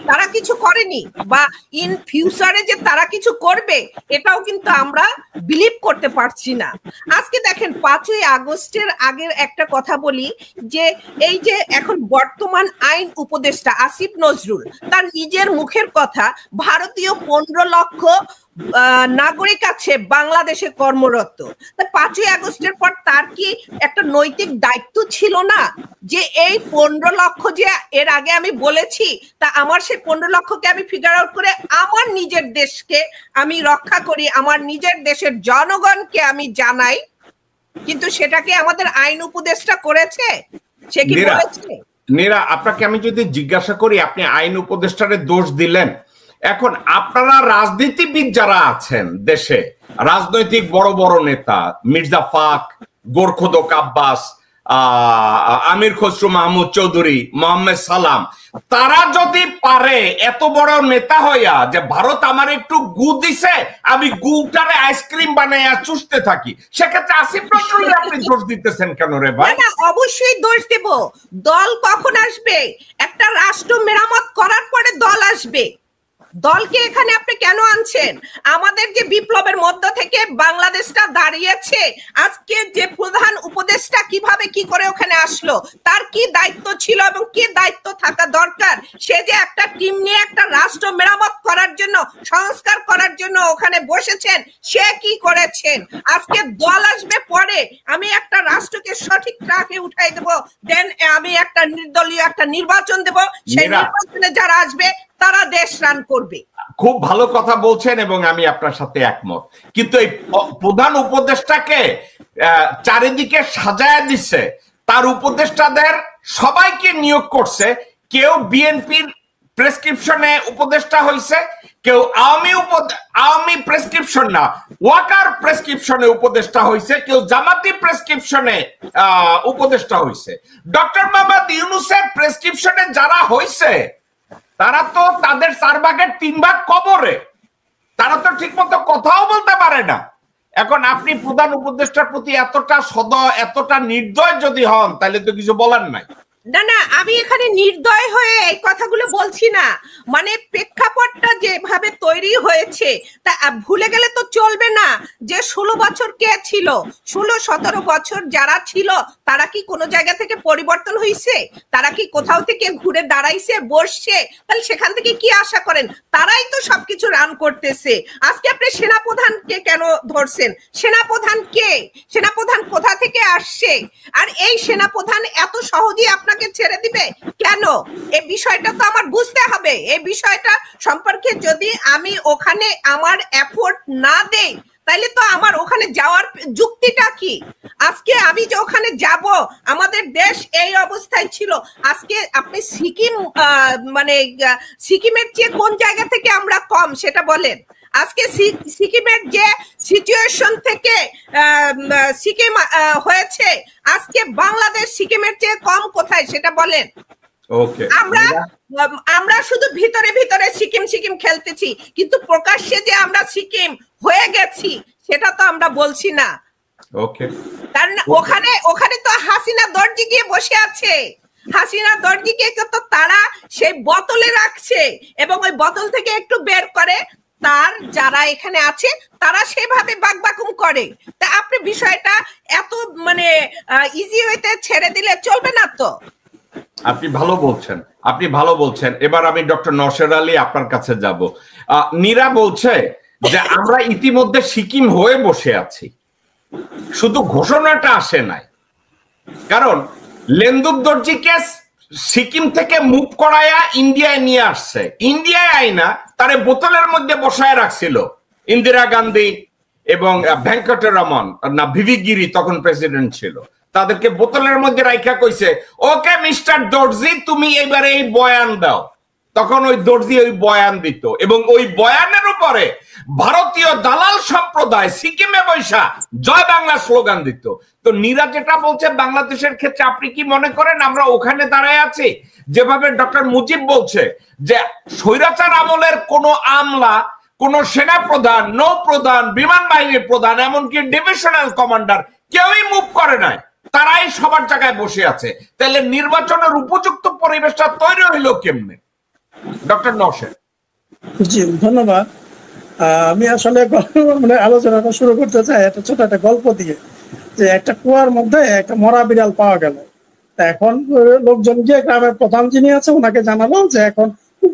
তারা কিছু করেনি, বা ইন ফিউচারে যে তারা কিছু করবে এটাও কিন্তু আমরা বিলিভ করতে পারছি না। আজকে দেখেন 5ই আগস্টের আগের একটা কথা বলি, যে এই যে এখন বর্তমান আইন উপদেষ্টা আসিফ নজরুল তার নিজের মুখের কথা, ভারতীয় 15 লক্ষ নাগরিক আছে বাংলাদেশে কর্মরত। 5ই আগস্টের পর তার কি একটা নৈতিক দায়িত্ব ছিল না যে এই 15 লক্ষ যে এর আগে আমি বলেছি, তা আমার সেই 15 লক্ষকে আমি ফিগার আউট করে আমার নিজের দেশকে আমি রক্ষা করি, আমার নিজের দেশের জনগণকে আমি জানাই, কিন্তু সেটাকে আমাদের আইন উপদেষ্টা করেছে? সে কি বলেছে? নীরা, আপনাকে আমি যদি জিজ্ঞাসা করি, আপনি আইন উপদেষ্টারে দোষ দিলেন, এখন আপনারা রাজনীতিবিদ যারা আছেন দেশে, রাজনৈতিক বড় বড় নেতা, মির্জা ফাক, গোরখোদক আব্বাস, আমির খসরু মাহমুদ চৌধুরী, মোহাম্মদ সালাম, তারা যদি পারে এত বড় নেতা হইয়া যে ভারত আমার একটু গু দিছে, আমি গুটারে আইসক্রিম বানাইয়া চুষতে থাকি, সেক্ষেত্রে আসিফ নজরুল আপনি দোষ দিতেছেন কেন রে ভাই? না, অবশ্যই দোষ দেব। দল কখন আসবে? একটা রাষ্ট্র মেরামত করার পরে দল আসবে। দলকে এখানে আপনি কেন আনছেন? আমাদের যে বিপ্লবের মধ্য থেকে বাংলাদেশটা দাঁড়িয়েছে, আজকে যে প্রধান উপদেষ্টা কিভাবে কি করে ওখানে আসলো, তার কি দায়িত্ব ছিল এবং কি দায়িত্ব থাকা দরকার? সে যে একটা টিম নিয়ে একটা রাষ্ট্র মেরামত করার জন্য, সংস্কার করার জন্য ওখানে বসেছেন, সে কি করেছেন? আজকে দল আসবে পরে, আমি একটা রাষ্ট্রকে সঠিক ট্র্যাকে উঠাই দেব, দেন আমি একটা নির্দলীয় একটা নির্বাচন দেব, সেই নির্বাচনে যারা আসবে তারা দেশ রান করবে। খুব ভালো কথা বলছেন এবং আমি আপনার সাথে একমত, কিন্তু এই প্রধান উপদেষ্টাকে চারিদিকে সাজায় দিচ্ছে, তার উপদেষ্টাদের সবাইকে নিয়োগ করছে, কেউ বিএনপির প্রেসক্রিপশনে উপদেষ্টা হয়েছে, কেউ আওয়ামী প্রেসক্রিপশন না ওয়াকার প্রেসক্রিপশনে উপদেষ্টা হয়েছে, কেউ জামাতি প্রেসক্রিপশনে উপদেষ্টা হয়েছে। ডক্টর মোহাম্মদ ইউনূসের প্রেসক্রিপশনে যারা হয়েছে তারা তো তাদের 4 ভাগের 3 ভাগ কবরে, তারা তো ঠিক মতো কথাও বলতে পারে না। এখন আপনি প্রধান উপদেষ্টার প্রতি এতটা এতটা নির্দয় যদি হন, তাহলে তো কিছু বলার নাই। না না, আমি এখানে নির্দয় হয়ে এই কথাগুলো বলছি না, মানে প্রেক্ষাপটটা যেভাবে তৈরি হয়েছে তা ভুলে গেলে তো চলবে না যে 16 বছর কে ছিল, 16-17 বছর যারা ছিল তারা কি কোনো জায়গা থেকে পরিবর্তন হয়েছে? তারা কি কোথাও থেকে ঘুরে দাঁড়াইছে, বসছে? তাহলে সেখান থেকে কি আশা করেন? তারাই তো সবকিছু রান করতেছে। আজকে আপনি সেনাপ্রধানকে কেন ধরছেন? সেনাপ্রধান কে? সেনাপ্রধান কোথা থেকে আসছে? আর এই সেনাপ্রধান এত সহজেই আপনাকে ছেড়ে দিবে কেন? এই বিষয়টা তো আমার বুঝতে হবে। এই বিষয়টা সম্পর্কে যদি আমি ওখানে আমার এফোর্ট না দেই, তাইলে তো আমার ওখানে যাওয়ার যুক্তিটা কি? আজকে আজকে আমি যে ওখানে যাব, আমাদের দেশ এই অবস্থায় ছিল, আজকে আপনি সিকিম মানে সিকিমের চেয়ে কোন জায়গা থেকে আমরা কম সেটা বলেন। আজকে সিকিমের যে সিচুয়েশন থেকে সিকিম হয়েছে, আজকে বাংলাদেশ সিকিমের চেয়ে কম কোথায় সেটা বলেন। ওকে, আমরা শুধু ভিতরে ভিতরে সিকিম সিকিম খেলতেছি, কিন্তু প্রকাশ্যে যে আমরা সিকিম হয়ে গেছি সেটা তো আমরা বলছি না। ওকে, কারণ ওখানে তো হাসিনা দর্জি গিয়ে বসে আছে, হাসিনা দর্জিকে তো তারা সেই বোতলে রাখছে এবং ওই বোতল থেকে একটু বের করে তার যারা এখানে আছে তারা সেভাবে বাকবাকুম করে। তা আপনি বিষয়টা এত মানে ইজি হইতে ছেড়ে দিলে চলবে না তো। আপনি ভালো বলছেন, আপনি ভালো বলছেন। এবার আমি ডক্টর নওশের আলী আপনার কাছে যাব। নীরা বলছে যে আমরা ইতিমধ্যে সিকিম হয়ে বসে আছি, শুধু ঘোষণাটা আসে নাই। কারণ লেন্দুর দর্জিকে সিকিম থেকে মুভ করায়া ইন্ডিয়ায় নিয়ে আসছে, ইন্ডিয়ায় আইনা তারে বোতলের মধ্যে বসায় রাখছিল ইন্দিরা গান্ধী এবং ভেঙ্কটরমন না ভিভি গিরি তখন প্রেসিডেন্ট ছিল, তাদেরকে বোতলের মধ্যে রাইখা কইছে ওকে মিস্টার দর্জি তুমি এবারে এই বয়ান দাও। তখন ওই দর্জি ওই বয়ান দিত এবং ওই বয়ানের উপরে ভারতীয় দালাল সম্প্রদায় সিকিমে বৈশা জয় বাংলা স্লোগান দিত। তো নীরা যেটা বলছে বাংলাদেশের ক্ষেত্রে আপনি কি মনে করেন আমরা ওখানে দাঁড়ায় আছি? যেভাবে ডক্টর মুজিব বলছে যে স্বৈরাচার আমলের কোন আমলা, কোন সেনা প্রধান, নৌ প্রধান, বিমান বাহিনীর প্রধান, এমনকি ডিভিশনাল কমান্ডার কেউই মুভ করে নাই, তারাই সবার জায়গায় বসে আছে। তাহলে নির্বাচনের উপযুক্ত পরিবেশটা তৈরি হইল কেমনে? ডক্টর নওশের। জি ধন্যবাদ। আমি আসলে মানে আলোচনাটা শুরু করতে চাই একটা ছোট একটা গল্প দিয়ে, যে একটা কুয়ার মধ্যে একটা মরা বিড়াল পাওয়া গেল। এখন লোকজন গিয়ে গ্রামের প্রধান যিনি আছে ওনাকে জানালো যে এখন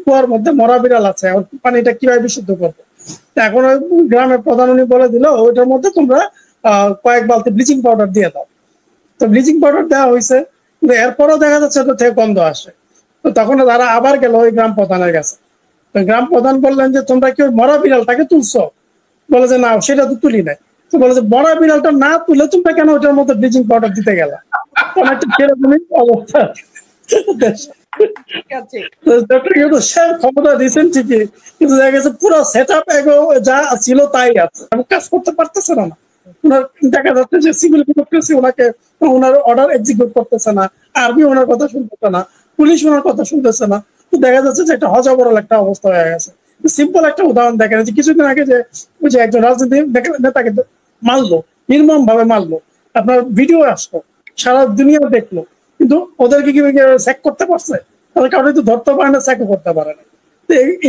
কুয়ার মধ্যে মরা বিড়াল আছে, এখন পানিটা কিভাবে বিশুদ্ধ করবো। এখন ওই গ্রামের প্রধান উনি বলে দিল ওইটার মধ্যে তোমরা কয়েক বালতি ব্লিচিং পাউডার দিয়ে দাও। তো ব্লিচিং পাউডার দেওয়া হয়েছে, কিন্তু এরপরও দেখা যাচ্ছে ওটা থেকে গন্ধ আসে। তো তখন তারা আবার গেল ওই গ্রাম প্রধানের কাছে। গ্রাম প্রধান বললেন যে তোমরা কি ওই মরা বিড়ালটাকে তুলছো? বলে যে না সেটা তো তুলি নাই। তো বলে যে মরা বিড়ালটা না তুলে তোমরা কেন ওটার মধ্যে ব্লিচিং পাউডার দিতে গেলা? অনেকটা সেরকমই অবস্থা। ক্ষমতা দিচ্ছেন ঠিকই, কিন্তু দেখা গেছে পুরো সেট আপ যা ছিল তাই আছে, কাজ করতে পারতেছে না। দেখা যাচ্ছে যে সিভিল ব্যুরোক্রেসি ওনাকে ওনার অর্ডার এক্সিকিউট করতেছে না, আর্মি ওনার কথা শুনতেছে না, পুলিশ ওনার কথা শুনতেছে না। দেখা যাচ্ছে যে একটা হজবরল একটা অবস্থা হয়ে গেছে। সিম্পল একটা উদাহরণ দেখেন, যে কিছুদিন আগে যে একজন রাজনীতি নেতাকে মারলো, নির্মম ভাবে মারলো, আপনার ভিডিও আসলো, সারা দুনিয়া দেখলো, কিন্তু ওদেরকে কি চেক করতে পারছে? তাদের কারণে তো ধরতে পারে না, চেকও করতে পারে না।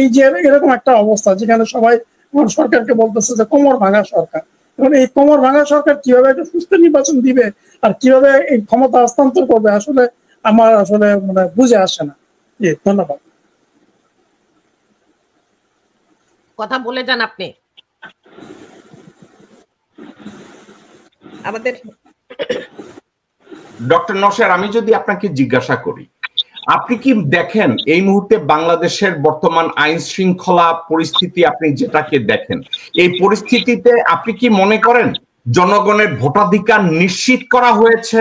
এই যে এরকম একটা অবস্থা যেখানে সবাই সরকারকে বলতেছে যে কোমর ভাঙা সরকার। এখন এই কোমর ভাঙা সরকার কিভাবে একটা সুস্থ নির্বাচন দিবে আর কিভাবে এই ক্ষমতা হস্তান্তর করবে আসলে আমার আসলে মানে বুঝে আসে না। ধন্যবাদ। কথা বলে যান আপনি আমাদের। ডক্টর নওশের, আমি যদি আপনাকে জিজ্ঞাসা করি, আপনি কি দেখেন এই মুহূর্তে বাংলাদেশের বর্তমান আইন শৃঙ্খলা পরিস্থিতি, আপনি যেটাকে দেখেন এই পরিস্থিতিতে আপনি কি মনে করেন জনগণের ভোটাধিকার নিশ্চিত করা হয়েছে?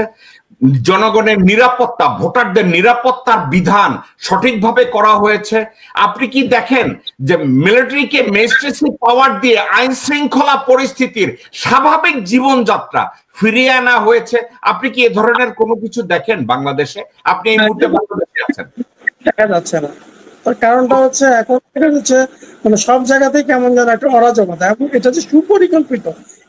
জনগণের নিরাপত্তা, ভোটারদের নিরাপত্তার বিধান সঠিকভাবে করা হয়েছে? আপনি কি দেখেন যে মিলিটারিকে ম্যাজিস্ট্রেসি পাওয়ার দিয়ে আইন শৃঙ্খলা পরিস্থিতির স্বাভাবিক জীবনযাত্রা ফিরিয়ে আনা হয়েছে? আপনি কি এ ধরনের কোনো কিছু দেখেন বাংলাদেশে? আপনি এই মুহূর্তে বাংলাদেশে আছেন। দেখা যাচ্ছে না, তার কারণটা হচ্ছে এখন এটা হচ্ছে মানে সব জায়গাতেই কেমন যেন একটা অরাজকতা, এবং এটা যে সুপরিকল্পিত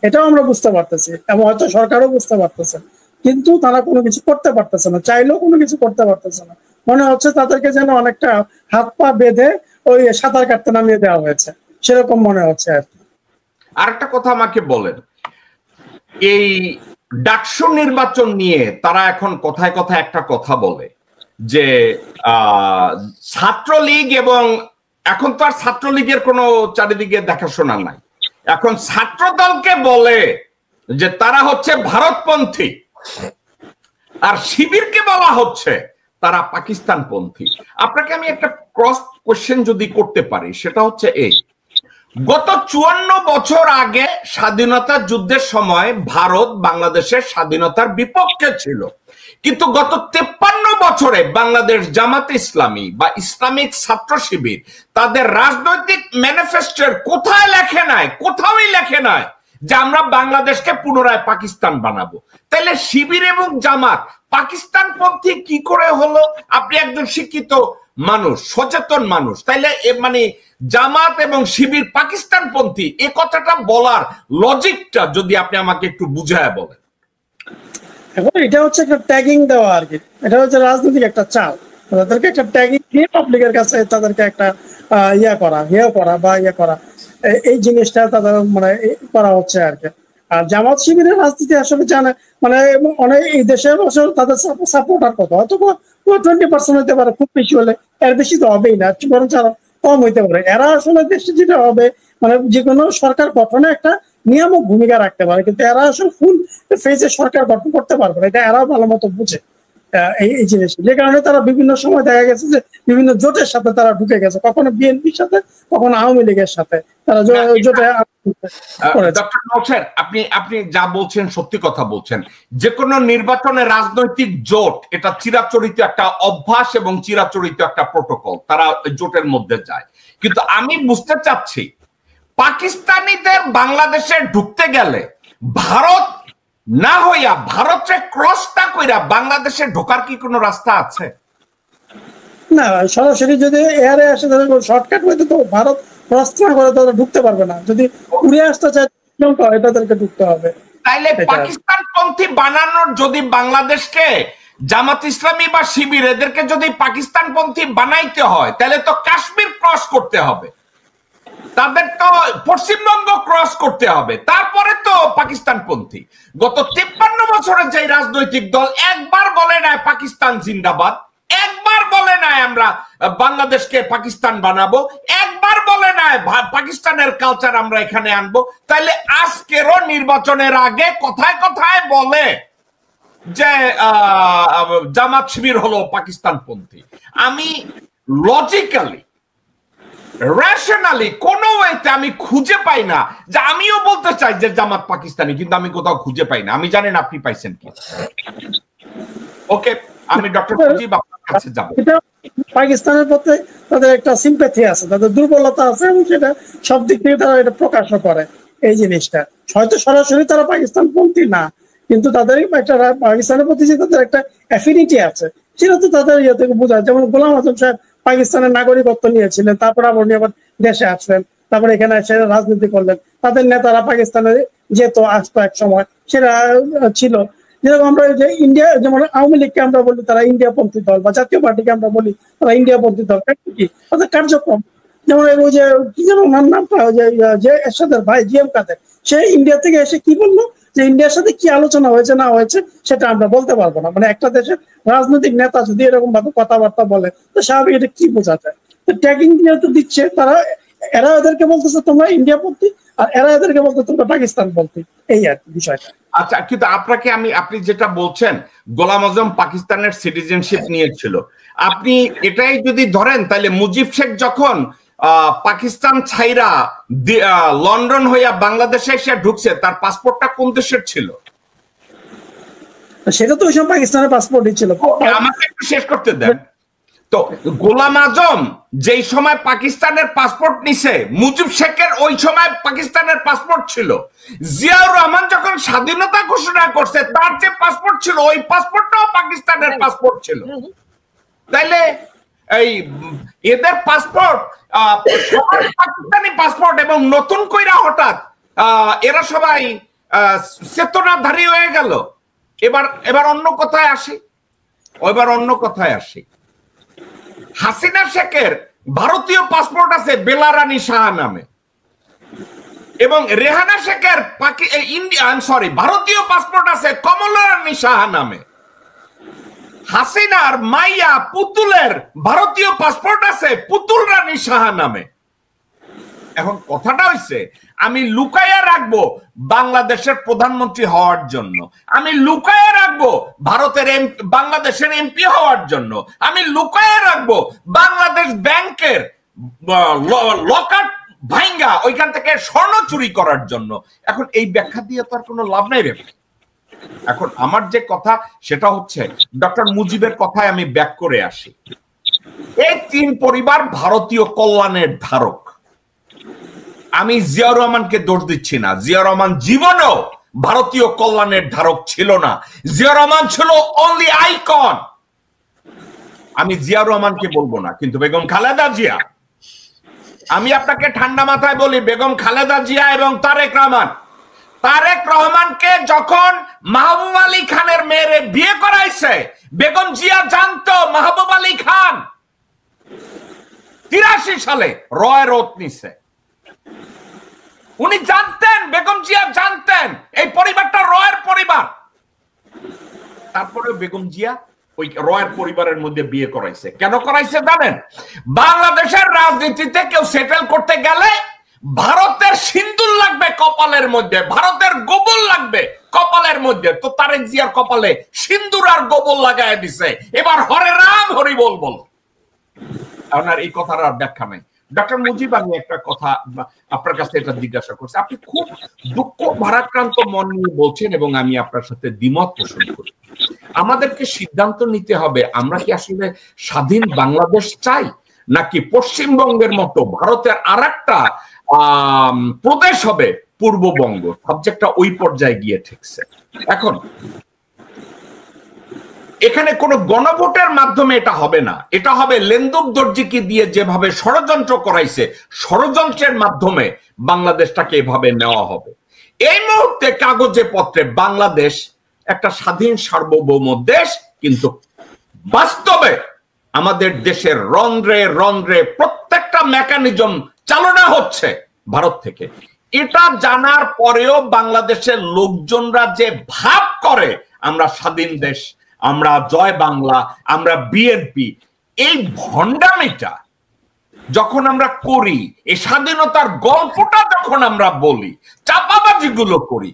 এটাও আমরা বুঝতে পারতেছি, এবং হয়তো সরকারও বুঝতে পারতেছে, কিন্তু তারা কোনো কিছু করতে পারতেছে না, চাইলেও কোনো কিছু করতে পারতেছে না। মনে হচ্ছে তাদেরকে যেন অনেকটা হাত পা বেঁধে ওই সাঁতার কাটতে নামিয়ে দেওয়া হয়েছে, সেরকম মনে হচ্ছে আর কি। আরেকটা কথা আমাকে বলেন, এই ডাকসু নির্বাচন নিয়ে তারা এখন কথায় কথায় একটা কথা বলে যে ছাত্রলীগ, এবং এখন তো আর ছাত্রলীগের কোনো চারিদিকে দেখাশোনা নাই, এখন ছাত্র দলকে বলে যে তারা হচ্ছে ভারতপন্থী, আর শিবিরকে বলা হচ্ছে তারা পাকিস্তানপন্থী। আপনাকে আমি একটা ক্রস কোশ্চেন যদি করতে পারি, সেটা হচ্ছে এই, গত 54 বছর আগে স্বাধীনতা যুদ্ধের সময় ভারত বাংলাদেশের স্বাধীনতার বিপক্ষে ছিল, কিন্তু গত 53 বছরে বাংলাদেশ জামাত ইসলামী বা ইসলামিক ছাত্র শিবির তাদের রাজনৈতিক ম্যানিফেস্টোর কোথায় লেখে নাই, কোথাওই লেখে নাই যে আমরা বাংলাদেশকে পুনরায় পাকিস্তান বানাবো। তাহলে শিবির এবং জামাত পাকিস্তানপন্থী কি করে হলো? আপনি একজন শিক্ষিত মানুষ, সচেতন মানুষ, তাইলে মানে জামাত এবং শিবির পাকিস্তানপন্থী এ কথাটা বলার লজিকটা যদি আপনি আমাকে একটু বুঝায় বলেন। এখন এটা হচ্ছে একটা ট্যাগিং দেওয়া আর কি, এটা হচ্ছে রাজনৈতিক একটা চাল, তাদেরকে একটা ট্যাগিং দিয়ে পাবলিকের কাছে তাদেরকে একটা হেয় করা, এই জিনিসটা তাদের মানে করা হচ্ছে আর কি। আর জামাত শিবিরের রাজনীতি আসলে জানে মানে অনেক এই দেশের তাদের সাপোর্টার কত, হয়তো 20% হইতে পারে, খুব বেশি হলে, এর বেশি তো হবেই না, বরং কম হইতে পারে। এরা আসলে দেশে যেটা হবে মানে যে কোনো সরকার গঠনে একটা নিয়ামক ভূমিকা রাখতে পারে, কিন্তু এরা আসলে ফুল ফেজে সরকার গঠন করতে পারবে না, এটা এরাও ভালো মতো বুঝে এই জিনিস। যে কারণে তারা বিভিন্ন সময় দেখা গেছে যে বিভিন্ন জোটের সাথে তারা ঢুকে গেছে, কখনো বিএনপির সাথে, কখনো আওয়ামী লীগের সাথে তারা জোটে। ডক্টর নওশাদ, আপনি যা বলছেন সত্যি কথা বলছেন। যে কোনো নির্বাচনে রাজনৈতিক জোট এটা চিরাচরিত একটা অভ্যাস এবং চিরাচরিত একটা প্রোটোকল, তারা জোটের মধ্যে যায়। কিন্তু আমি বুঝতে চাচ্ছি পাকিস্তানিদের বাংলাদেশে ঢুকতে গেলে ভারত না হইয়া, ভারতে ক্রসটা কইরা বাংলাদেশে ঢোকার কি কোনো রাস্তা আছে? না, সরাসরি যদি এয়ারে আসে তাহলে শর্টকাট হইতে তো ভারত ক্রস না করে তারা ঢুকতে পারবে না। যদি উড়ে আসতে চায় তাদেরকে ঢুকতে হবে। তাইলে পাকিস্তান পন্থী বানানোর যদি বাংলাদেশকে জামাত ইসলামী বা শিবির এদেরকে যদি পাকিস্তান পন্থী বানাইতে হয় তাহলে তো কাশ্মীর ক্রস করতে হবে, তাদের তো পশ্চিমবঙ্গ ক্রস করতে হবে, তারপরে তো পাকিস্তান পন্থী। গত 53 বছরের যে রাজনৈতিক দল একবার বলে নাই পাকিস্তান জিন্দাবাদ, একবার বলে নাই আমরা বাংলাদেশকে পাকিস্তান বানাবো, একবার বলে নাই পাকিস্তানের কালচার আমরা এখানে আনবো, তাইলে আজকেরও নির্বাচনের আগে কথায় কথায় বলে যে জামাত শিবির হলো পাকিস্তান পন্থী। আমি লজিক্যালি রেশনালি কোনো ওয়েতে আমি খুঁজে পাই না যে আমিও বলতে চাই যে জামাত পাকিস্তানি, কিন্তু আমি কোথাও খুঁজে পাই না। আমি জানেন আপনি পাইছেন কি? ওকে, আমি ডক্টর মুজিব আপনার কাছে যাব। পাকিস্তানের প্রতি তাদের একটা সিম্প্যাথি আছে, তাদের দুর্বলতা আছে এবং সেটা সব দিক থেকে তারা এটা প্রকাশ করে। এই জিনিসটা হয়তো সরাসরি তারা পাকিস্তান পন্থী না, কিন্তু তাদের একটা পাকিস্তানের প্রতি যে তাদের একটা অ্যাফিনিটি আছে সেটা তো তাদের ইয়ে থেকে বোঝা। যেমন গোলাম আজম সাহেব পাকিস্তানের নাগরিকত্ব নিয়েছিলেন, তারপর আবার দেশে আসলেন, তারপরে এখানে এসে রাজনীতি করলেন। তাদের নেতারা পাকিস্তানে যেত, আসতো এক সময়, সেটা ছিল। যেরকম আমরা যে ইন্ডিয়া, যেমন আওয়ামী লীগকে আমরা বলি তারা ইন্ডিয়া পন্থী দল, বা জাতীয় পার্টিকে আমরা বলি তারা ইন্ডিয়া পন্থী দল, কি তাদের কার্যক্রম। যেমন ওই যে কি যেন ওনার নামটা, যে এরশাদের ভাই জিএম কাদের, সে ইন্ডিয়া থেকে এসে কি বললো যে ইন্ডিয়ার সাথে কি আলোচনা হয়েছে না হয়েছে সেটা আমরা বলতে পারবো না। মানে একটা দেশের রাজনৈতিক নেতা যদি এরকম ভাবে কথাবার্তা বলে তো স্বাভাবিক এটা কি বোঝা যায়? ট্যাগিং দিয়ে তো দিচ্ছে তারা, এরা এদেরকে বলতেছে তোমরা ইন্ডিয়া পন্থী, আর এরা এদেরকে বলতে তোমরা পাকিস্তান পন্থী, এই আর কি বিষয়টা। আচ্ছা, কিন্তু আপনাকে আপনি যেটা বলছেন গোলাম আজম পাকিস্তানের সিটিজেনশিপ নিয়েছিল, আপনি এটাই যদি ধরেন তাহলে মুজিব শেখ যখন পাকিস্তান ছাইরা লন্ডন হইয়া বাংলাদেশে এসে ঢুকছে, তার পাসপোর্টটা কোন দেশের ছিল? সেটা তো ওই সময় পাকিস্তানের পাসপোর্টই ছিল। আমাকে একটু শেষ করতে দেন। তো গোলাম আজম যেই সময় পাকিস্তানের পাসপোর্ট নিছে, মুজিব শেখের ওই সময় পাকিস্তানের পাসপোর্ট ছিল। জিয়াউর রহমান যখন স্বাধীনতা ঘোষণা করছে তার যে পাসপোর্ট ছিল ওই পাসপোর্টটাও পাকিস্তানের পাসপোর্ট ছিল। তাইলে এই এদের পাসপোর্ট পাকিস্তানি পাসপোর্ট, এবং নতুন কইরা হঠাৎ এরা সবাই চেতনাধারী হয়ে গেল। এবার অন্য কথায় আসি, হাসিনা শেখের ভারতীয় পাসপোর্ট আছে বেলা রানী শাহ নামে, এবং রেহানা শেখের ভারতীয় পাসপোর্ট আছে কমলা রানী শাহ নামে। হাসিনার মাইয়া পুতুলের ভারতীয় পাসপোর্ট আছে পুতুল রানী শাহ নামে। এখন কথাটা হইছে, আমি লুকাইয়া রাখবো বাংলাদেশের প্রধানমন্ত্রী হওয়ার জন্য, আমি লুকাইয়া রাখবো ভারতের বাংলাদেশের এমপি হওয়ার জন্য, আমি লুকাইয়া রাখবো বাংলাদেশ ব্যাংকের লকার ভাঙ্গা ওইখান থেকে স্বর্ণ চুরি করার জন্য। এখন এই ব্যাখ্যা দিয়ে তো আর কোনো লাভ নাই রে। এখন আমার যে কথা সেটা হচ্ছে ডক্টর মুজিবের কথায় আমি ব্যাক করে আসি। এই তিন পরিবার ভারতীয় কল্যাণের ধারক। আমি জিয়াউর রহমানকে দোষ দিচ্ছি না, জিয়াউর রহমান জীবনেও ভারতীয় কল্যাণের ধারক ছিল না। জিয়াউর রহমান ছিল অনলি আইকন। আমি জিয়াউর রহমানকে বলবো না, কিন্তু বেগম খালেদা জিয়া, আমি আপনাকে ঠান্ডা মাথায় বলি, বেগম খালেদা জিয়া এবং তারেক রহমানকে যখন মাহবুব আলী খানের মেয়েরে বিয়ে করাইছে, বেগম জিয়া জানতো মাহবুব আলী খান 83 সালে রয়ের ওত নিছে। উনি জানতেন, বেগম জিয়া জানতেন এই পরিবারটা রয়ের পরিবার। তারপরে বেগম জিয়া ওই রয়ের পরিবারের মধ্যে বিয়ে করাইছে। কেন করাইছে জানেন? বাংলাদেশের রাজনীতিতে কেউ সেটেল করতে গেলে ভারতের সিন্দুর লাগবে কপালের মধ্যে, ভারতের গোবর লাগবে কপালের মধ্যে। তো তারেক জিয়ার কপালে সিন্দুর আর গোবর লাগায় দিছে। এবার হরে রাম হরি বল বল। আপনার এই কথার আর ব্যাখ্যা নাই। ডক্টর মুজিব, আমি একটা কথা আপনার কাছে এটা জিজ্ঞাসা করছি। আপনি খুব দুঃখ ভারাক্রান্ত মন নিয়ে বলছেন এবং আমি আপনার সাথে দ্বিমত পোষণ করি। আমাদেরকে সিদ্ধান্ত নিতে হবে, আমরা কি আসলে স্বাধীন বাংলাদেশ চাই, নাকি পশ্চিমবঙ্গের মতো ভারতের আরেকটা প্রদেশ হবে পূর্ববঙ্গ। সাবজেক্টটা ওই পর্যায়ে গিয়ে ঠেকছে। এখন এখানে কোনো গণভোটের মাধ্যমে এটা হবে না, এটা হবে লেন্দুক দর্জিকে দিয়ে যেভাবে ষড়যন্ত্র করাইছে, ষড়যন্ত্রের মাধ্যমে বাংলাদেশটাকে এভাবে নেওয়া হবে। এই মুহূর্তে কাগজে পত্রে বাংলাদেশ একটা স্বাধীন সার্বভৌম দেশ, কিন্তু বাস্তবে আমাদের দেশের রন্ধ্রে রন্ধ্রে প্রত্যেকটা মেকানিজম চালনা হচ্ছে ভারত থেকে। এটা জানার পরেও বাংলাদেশের লোকজনরা যে ভাব করে আমরা স্বাধীন দেশ, আমরা জয় বাংলা, আমরা বিএনপি, এই ভণ্ডামিটা যখন আমরা করি, এই স্বাধীনতার গল্পটা যখন আমরা বলি, চাপাবাজিগুলো করি,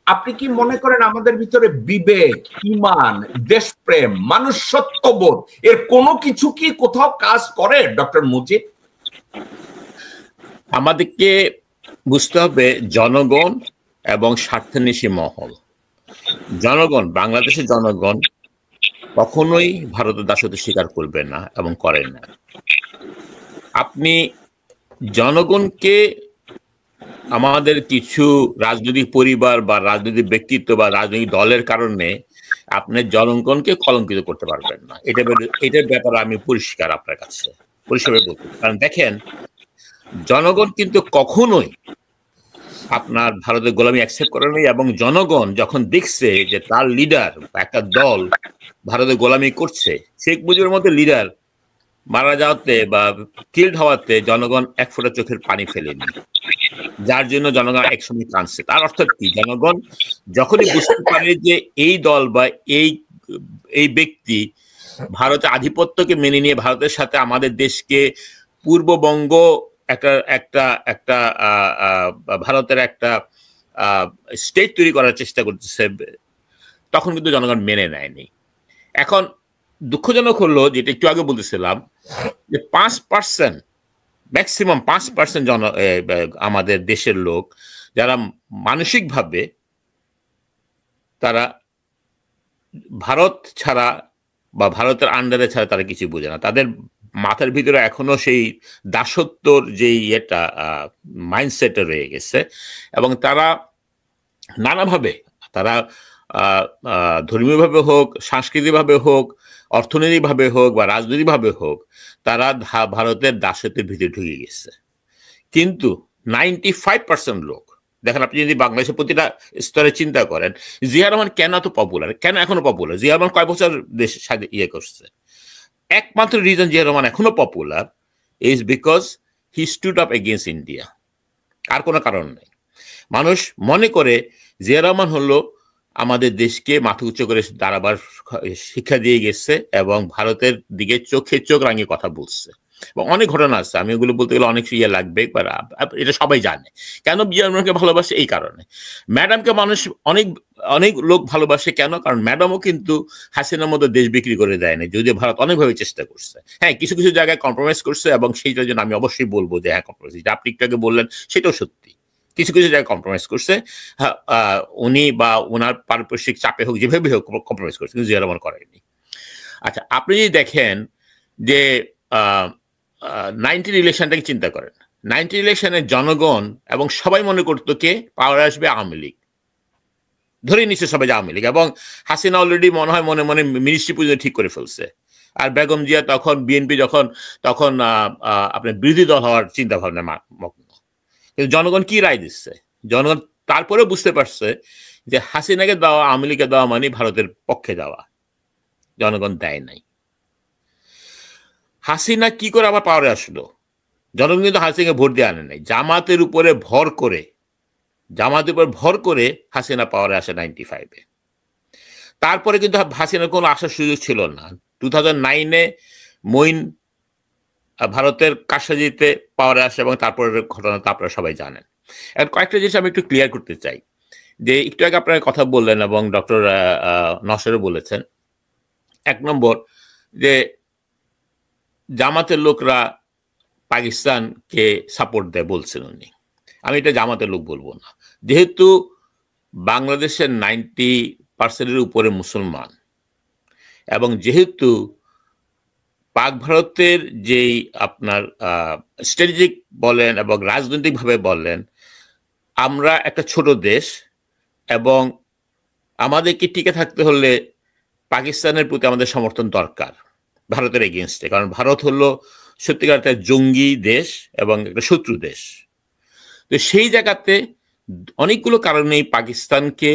আপনি কি মনে করেন আমাদের ভিতরে বিবেক, ঈমান, দেশপ্রেম, মানুষত্ববোধ এর কোনো কিছু কি কোথাও কাজ করে? ডক্টর মুজিব, আমাদেরকে বুঝতে হবে জনগণ এবং স্বার্থান্বেষী মহল। জনগণ, বাংলাদেশের জনগণ কখনোই ভারতের দাসত্ব স্বীকার করবে না এবং করে না। আপনি জনগণকে আমাদের কিছু রাজনৈতিক পরিবার বা রাজনৈতিক ব্যক্তিত্ব বা রাজনৈতিক দলের কারণে আপনি জনগণকে কলঙ্কিত করতে পারবেন না। এটার ব্যাপারে আমি পরিষ্কার আপনার কাছে পরিষ্কার বলতে, কারণ দেখেন জনগণ কিন্তু কখনোই আপনার ভারতের গোলামি অ্যাকসেপ্ট করে নাই, এবং জনগণ যখন দেখছে যে তার লিডার একটা দল ভারতের গোলামি করছে, শেখ মুজিবের মতো লিডার মারা যাওয়াতে বা কিল্ড হওয়াতে জনগণ এক ফোঁটা চোখের পানি ফেলেনি, যার জন্য জনগণ একসময় কাঁদছে। তার অর্থ কি? জনগণ যখনই বুঝতে পারে যে এই দল বা এই ব্যক্তি ভারতের আধিপত্যকে মেনে নিয়ে ভারতের সাথে আমাদের দেশকে পূর্ববঙ্গ একটা ভারতের একটা স্টেট তৈরি করার চেষ্টা করতেছে, তখন কিন্তু জনগণ মেনে নেয়নি। এখন দুঃখজনক হলো, যেটা একটু আগে বলতেছিলাম, যে 5% ম্যাক্সিমাম 5% আমাদের দেশের লোক যারা মানসিকভাবে তারা ভারত ছাড়া বা ভারতের আন্ডারে ছাড়া তারা কিছু বোঝে না। তাদের মাথার ভিতরে এখনো সেই দাসত্বর যে ইয়েটা মাইন্ডসেটে রয়ে গেছে, এবং তারা নানাভাবে, তারা ধর্মীয়ভাবে হোক, সাংস্কৃতিকভাবে হোক, অর্থনৈতিকভাবে হোক বা রাজনৈতিকভাবে হোক, তারা ভারতের দাসত্বের ভিতরে ঢুকে গেছে। কিন্তু 95% লোক দেখেন, আপনি যদি বাংলাদেশের প্রতিটা স্তরে চিন্তা করেন, জিয়া রহমান কেন এত পপুলার, কেন এখনো পপুলার? জিয়া রহমান কয় বছর দেশের সাথে ইয়ে করছে? একমাত্র রিজন জিয়া রহমান এখনো popular is because he stood up against India. আর কোনো কারণ নেই। মানুষ মনে করে জিয়া রহমান হলো আমাদের দেশকে মাথা উচ্চ করে দাঁড়াবার শিক্ষা দিয়ে গেছে এবং ভারতের দিকে চোখে চোখ রাঙিয়ে কথা বলছে। এবং অনেক ঘটনা আছে, আমি ওগুলো বলতে গেলে অনেক ইয়ে লাগবে, এটা সবাই জানে কেন জিয়া রহমানকে ভালোবাসে। এই কারণে ম্যাডামকে মানুষ অনেক অনেক লোক ভালোবাসে কেন, কারণ ম্যাডামও কিন্তু হাসিনার মতো দেশ বিক্রি করে দেয়নি, যদিও ভারত অনেকভাবে চেষ্টা করছে। হ্যাঁ, কিছু কিছু জায়গায় কম্প্রোমাইজ করছে, এবং সেইটার জন্য আমি অবশ্যই বলবো যে হ্যাঁ কম্প্রোমাইজ, যেটা আপনি একটু আগে বললেন সেটাও সত্যি, কিছু কিছু জায়গায় কম্প্রোমাইজ করছে। উনি বা ওনার পারিপার্শ্বিক চাপে হোক, যেভাবে হোক কম্প্রোমাইজ করছে, কিন্তু জিয়া রহমান করেনি। আচ্ছা, আপনি যদি দেখেন যে 90 ইলেকশনটাকে চিন্তা করেন, 90 ইলেকশনে জনগণ এবং সবাই মনে করতো কে পাওয়ারে আসবে, আওয়ামী লীগ ধরে নিচ্ছে সবাই, আওয়ামী লীগ, এবং হাসিনা অলরেডি মনে হয় মনে মনে মিনিস্ট্রি পুজো ঠিক করে ফেলছে, আর বেগম জিয়া তখন বিএনপি তখন আপনার বিরোধী দল হওয়ার চিন্তা ভাবনা মগ্ন। কিন্তু জনগণ কি রায় দিচ্ছে, জনগণ তারপরে বুঝতে পারছে যে হাসিনাকে দেওয়া, আওয়ামী লীগকে দেওয়া মানে ভারতের পক্ষে যাওয়া। জনগণ দেয় নাই। হাসিনা কি করে আবার পাওয়ারে আসলো? জনগণ কিন্তু হাসিনাকে ভোট দিয়ে আনে নাই, জামাতের উপরে ভর করে হাসিনা পাওয়ারে আসে 95-এ। তারপরে কিন্তু হাসিনার কোনো আসার সুযোগ ছিল না। 2009-এ মঈন ভারতের কারসাজিতে পাওয়ারে আসে, এবং তারপরের ঘটনা তো আপনারা সবাই জানেন। এখন কয়েকটা জিনিস আমি একটু ক্লিয়ার করতে চাই, যে একটু আগে আপনারা কথা বললেন এবং ডক্টর নওশারও বলেছেন। 1 নম্বর, যে জামাতের লোকরা পাকিস্তানকে সাপোর্ট দেয় বলছেন উনি। আমি এটা জামাতের লোক বলবো না, যেহেতু বাংলাদেশের 90% উপরে মুসলমান, এবং যেহেতু পাক ভারতের যেই আপনার স্ট্র্যাটেজিক বলেন এবং রাজনৈতিকভাবে বলেন, আমরা একটা ছোট দেশ, এবং আমাদেরকে টিকে থাকতে হলে পাকিস্তানের প্রতি আমাদের সমর্থন দরকার ভারতের এগেনস্টে, কারণ ভারত হলো সত্যিকার একটা জঙ্গি দেশ এবং একটা শত্রু দেশ। তো সেই জায়গাতে অনেকগুলো কারণেই পাকিস্তানকে,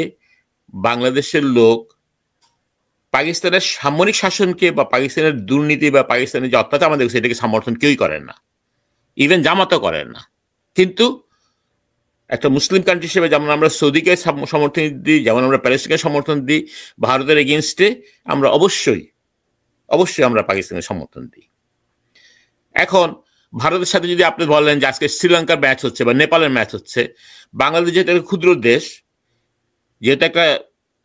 বাংলাদেশের লোক পাকিস্তানের সামরিক শাসনকে বা পাকিস্তানের দুর্নীতি বা পাকিস্তানের যে অত্যাচার আমাদের সেটাকে সমর্থন কেউই করেন না, ইভেন জামাতও করেন না। কিন্তু একটা মুসলিম কান্ট্রি হিসেবে যেমন আমরা সৌদিকে সমর্থন দিই, যেমন আমরা প্যালেস্টাইনকে সমর্থন দিই, ভারতের এগেনস্টে আমরা অবশ্যই আমরা পাকিস্তানের সমর্থন দিই। এখন ভারতের সাথে যদি আপনি বলেন যে আজকে শ্রীলঙ্কার ম্যাচ হচ্ছে বা নেপালের ম্যাচ হচ্ছে, বাংলাদেশ যেহেতু একটা ক্ষুদ্র দেশ, যেহেতু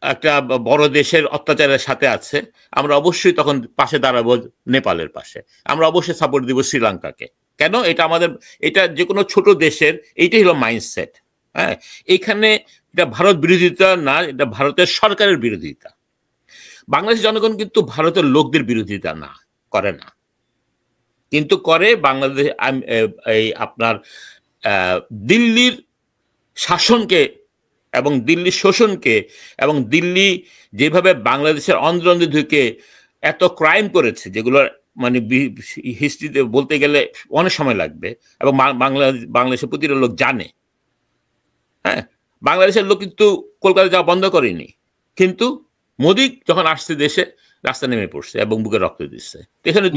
একটা বড় দেশের অত্যাচারের সাথে আছে, আমরা অবশ্যই তখন পাশে দাঁড়াবো নেপালের পাশে, আমরা অবশ্যই সাপোর্ট দিব শ্রীলঙ্কাকে। কেন? এটা যে কোনো ছোট দেশের এইটাই হলো মাইন্ডসেট। হ্যাঁ, এখানে এটা ভারত বিরোধিতা না, এটা ভারতের সরকারের বিরোধিতা। বাংলাদেশের জনগণ কিন্তু ভারতের লোকদের বিরোধিতা করে না, কিন্তু করে বাংলাদেশ এই আপনার দিল্লির শাসনকে এবং দিল্লির শোষণকে, এবং দিল্লি যেভাবে বাংলাদেশের অন্দরে ঢুকে এত ক্রাইম করেছে, যেগুলো মানে হিস্ট্রিতে বলতে গেলে অনেক সময় লাগবে, এবং বাংলাদেশের প্রতিটা লোক জানে। হ্যাঁ, বাংলাদেশের লোক কিন্তু কলকাতা যাওয়া বন্ধ করেনি, কিন্তু মোদি যখন আসছে দেশে রাস্তা নেমে পড়ছে এবং বুকে রক্ত দিচ্ছে। এখানে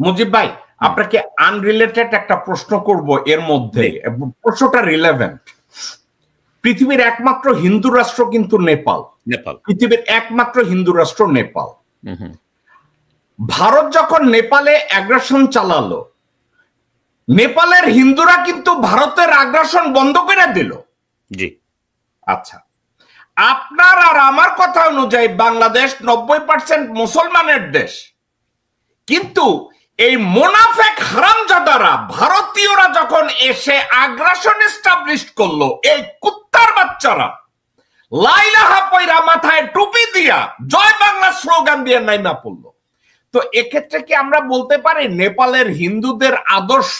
মুজিব ভাই, আপনাকে আনরিলেটেড একটা প্রশ্ন করব এর মধ্যে, প্রশ্নটা রিলেভেন্ট। পৃথিবীর একমাত্র হিন্দু রাষ্ট্র কিন্তু নেপাল। পৃথিবীর একমাত্র হিন্দু রাষ্ট্র নেপাল। ভারত যখন নেপালে অ্যাগ্রেশন চালালো, নেপালের হিন্দুরা কিন্তু ভারতের আগ্রাসন বন্ধ করে দিল। জি, আচ্ছা, আপনার আর আমার কথা অনুযায়ী বাংলাদেশ 90% মুসলমানের দেশ, কিন্তু এই মোনাফেক হারামজাদারা ভারতীয়রা যখন এসে আগ্রাসন এস্টাবলিশ করলো, এই কুত্তার বাচ্চারা লা ইলাহা পয়রা মাথায় টুপি দিয়া জয় বাংলা স্লোগান দিয়ে নাইমা পড়লো। তো এক্ষেত্রে কি আমরা বলতে পারি নেপালের হিন্দুদের আদর্শ,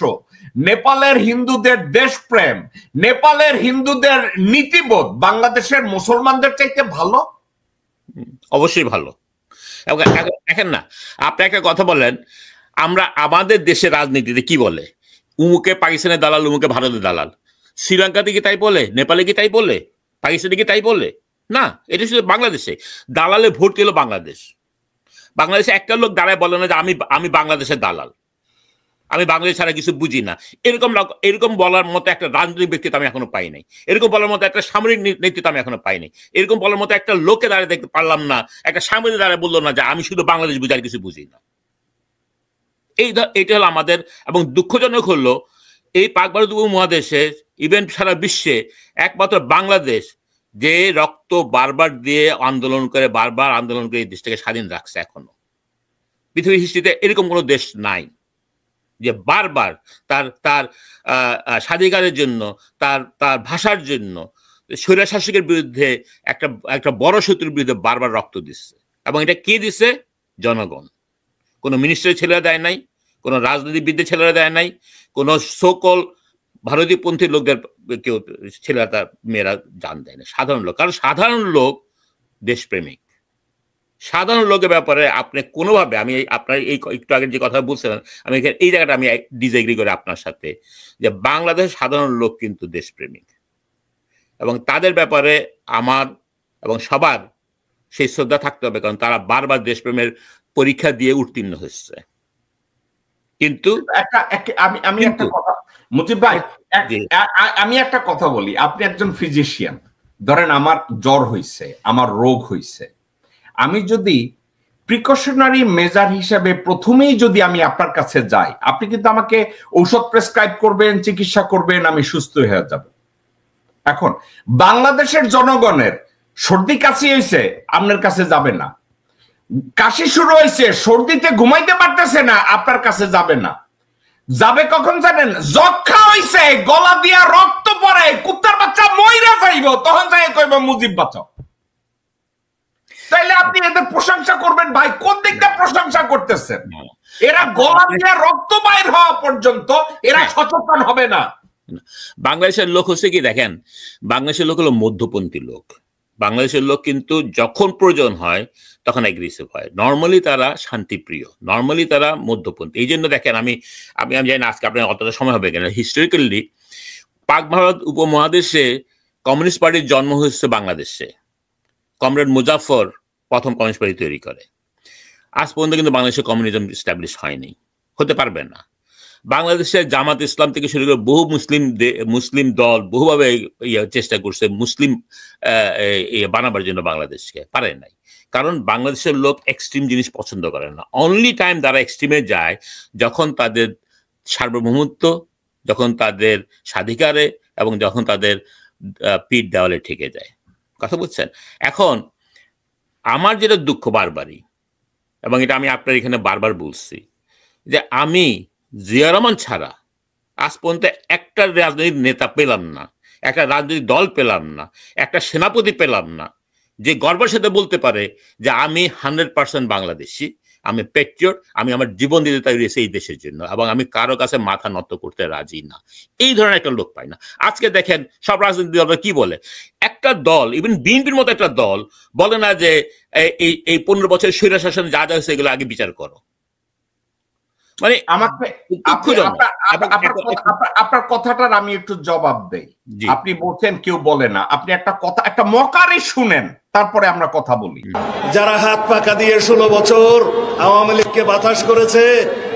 নেপালের হিন্দুদের দেশপ্রেম, নেপালের হিন্দুদের নীতিবোধ বাংলাদেশের মুসলমানদের চাইতে ভালো? অবশ্যই ভালো। দেখেন না, আপনি একটা কথা বলেন, আমরা আমাদের দেশের রাজনীতিতে কি বলে, উমুকে পাকিস্তানের দালাল, উমুকে ভারতের দালাল। শ্রীলঙ্কাতে কি তাই বলে? নেপালে কি তাই বলে? পাকিস্তানে কি তাই বলে? না, এটা শুধু বাংলাদেশে। দালালে ভর্তি হলো বাংলাদেশ। বাংলাদেশে একটা লোক দাঁড়ায় বলে না যে আমি বাংলাদেশের দালাল, আমি বাংলাদেশ ছাড়া কিছু বুঝি না। এরকম বলার মতো একটা রাজনৈতিক ব্যক্তিত্ব আমি এখনো পাই নাই। এরকম বলার মতো একটা সামরিক নেতৃত্ব আমি এখনো পাইনি। এরকম বলার মতো একটা লোকে দাঁড়িয়ে দেখতে পারলাম না, একটা সামরিক দাঁড়িয়ে বললো না যে আমি শুধু বাংলাদেশ বুঝি আর কিছু বুঝি না। এইটা হলো আমাদের, এবং দুঃখজনক হলো এই পাক ভারত উপমহাদেশে ইভেন সারা বিশ্বে একমাত্র বাংলাদেশ যে রক্ত বারবার দিয়ে আন্দোলন করে এই দেশটাকে স্বাধীন রাখছে। এখনো পৃথিবীর হিস্ট্রিতে এরকম কোনো দেশ নাই যে বারবার তার স্বাধিকারের জন্য, তার ভাষার জন্য স্বৈর শাসকের বিরুদ্ধে একটা বড় শত্রুর বিরুদ্ধে বারবার রক্ত দিচ্ছে। এবং এটা কে দিচ্ছে? জনগণ। কোনো মিনিস্টারের ছেলেরা দেয় নাই, কোনো রাজনীতিবিদদের ছেলেরা দেয় নাই, কোনো সকল ভারতীয়পন্থী লোকদের কেউ ছেলেরা তার মেয়েরা জান দেয় না, সাধারণ লোক। কারণ সাধারণ লোক দেশপ্রেমিক। সাধারণ লোকের ব্যাপারে আপনি কোনোভাবে, আমি আপনার এই একটু আগে যে কথা বলছিলেন, আমি এই জায়গাটা আমি ডিসএগ্রি করি আপনার সাথে, যে বাংলাদেশের সাধারণ লোক কিন্তু দেশপ্রেমিক, এবং তাদের ব্যাপারে আমার এবং সবার সেই শ্রদ্ধা থাকতে হবে, কারণ তারা বারবার দেশপ্রেমের পরীক্ষা দিয়ে উত্তীর্ণ হচ্ছে। কিন্তু আমি একটা কথা, মুজিব ভাই, আমি একটা কথা বলি। আপনি একজন ফিজিশিয়ান, ধরেন আমার জ্বর হইছে, আমার রোগ হইছে, আমি যদি প্রিকশনারি মেজার হিসেবে প্রথমেই যদি আমি আপনার কাছে যাই, আপনি কিন্তু আমাকে ঔষধ প্রেসক্রাইব করবেন, চিকিৎসা করবেন, আমি সুস্থ হয়ে যাব। এখন বাংলাদেশের জনগণের সর্দি কাশি হয়েছে, আপনার কাছে যাবে না। কাশি শুরু হয়েছে, সর্দিতে ঘুমাইতে পারতেছে না, আপনার কাছে যাবে না। যাবে কখন জানেন? যক্ষা হইছে, গলা দিয়া রক্ত পড়ে, কুত্তার বাচ্চা মইরা যাইব, তখন যাই কইব মুজিব বাঁচাও। তাইলে আপনি এদের প্রশংসা করবেন ভাই? কোন দিকটা প্রশংসা করতেছেন? এরা গলা দিয়ে রক্ত বাইর হওয়া পর্যন্ত এরা সচেতন হবে না। বাংলাদেশের লোক হচ্ছে কি দেখেন, বাংলাদেশের লোক হলো মধ্যপন্থী লোক। বাংলাদেশের লোক কিন্তু যখন প্রয়োজন হয় তখন অ্যাগ্রেসিভ হয়। নর্মালি তারা শান্তিপ্রিয়, নর্মালি তারা মধ্যপন্থী। এই জন্য দেখেন, আমি জানি না আজকে আপনার অতটা সময় হবে কেন, হিস্টোরিক্যালি পাক ভারত উপমহাদেশে কমিউনিস্ট পার্টির জন্ম হচ্ছে বাংলাদেশে। কমরেড মুজাফর প্রথম কমিউনিস্ট পার্টি তৈরি করে। আজ পর্যন্ত কিন্তু বাংলাদেশে কমিউনিজম এস্টাবলিশ হয়নি, হতে পারবে না। বাংলাদেশের জামাত ইসলাম থেকে শুরু করে বহু মুসলিম দল বহুভাবে চেষ্টা করছে মুসলিম বানাবার জন্য, বাংলাদেশকে পারে নাই। কারণ বাংলাদেশের লোক এক্সট্রিম জিনিস পছন্দ করে না। অনলি টাইম তারা এক্সট্রিমে যায় যখন তাদের সার্বভৌমত্ব, যখন তাদের স্বাধিকারে, এবং যখন তাদের পিঠ দেওয়ালে ঠেকে যায়। কথা বুঝছেন? এখন আমার যেটা দুঃখ বারবারই, এবং এটা আমি আপনার এখানে বারবার বলছি, যে আমি জিয়া রহমান ছাড়া আজ পর্যন্ত একটা রাজনৈতিক নেতা পেলাম না, একটা রাজনৈতিক দল পেলাম না, একটা সেনাপতি পেলাম না যে গর্বের সাথে বলতে পারে যে আমি 100% বাংলাদেশি, আমি পেট্রিয়ট, আমি আমার জীবন দিতে তৈরি হয়েছি এই দেশের জন্য, এবং আমি কারো কাছে মাথা নত করতে রাজি না। এই ধরনের একটা লোক পাই না। আজকে দেখেন সব রাজনৈতিক দল কি বলে, একটা দল, ইভেন বিএনপির মতো একটা দল বলে না যে এই 15 বছর স্বৈর শাসন যা যা হয়েছে এগুলো আগে বিচার করো। মানে আমাকে আপনার কথাটার আমি একটু জবাব দেই। আপনি বলছেন কেউ বলে না, আপনি একটা কথা, একটা মকারে শুনেন, তারপরে আমরা কথা বলি। যারা হাত পাকা দিয়ে 16 বছর আওয়ামী লীগকে বাতাস করেছে,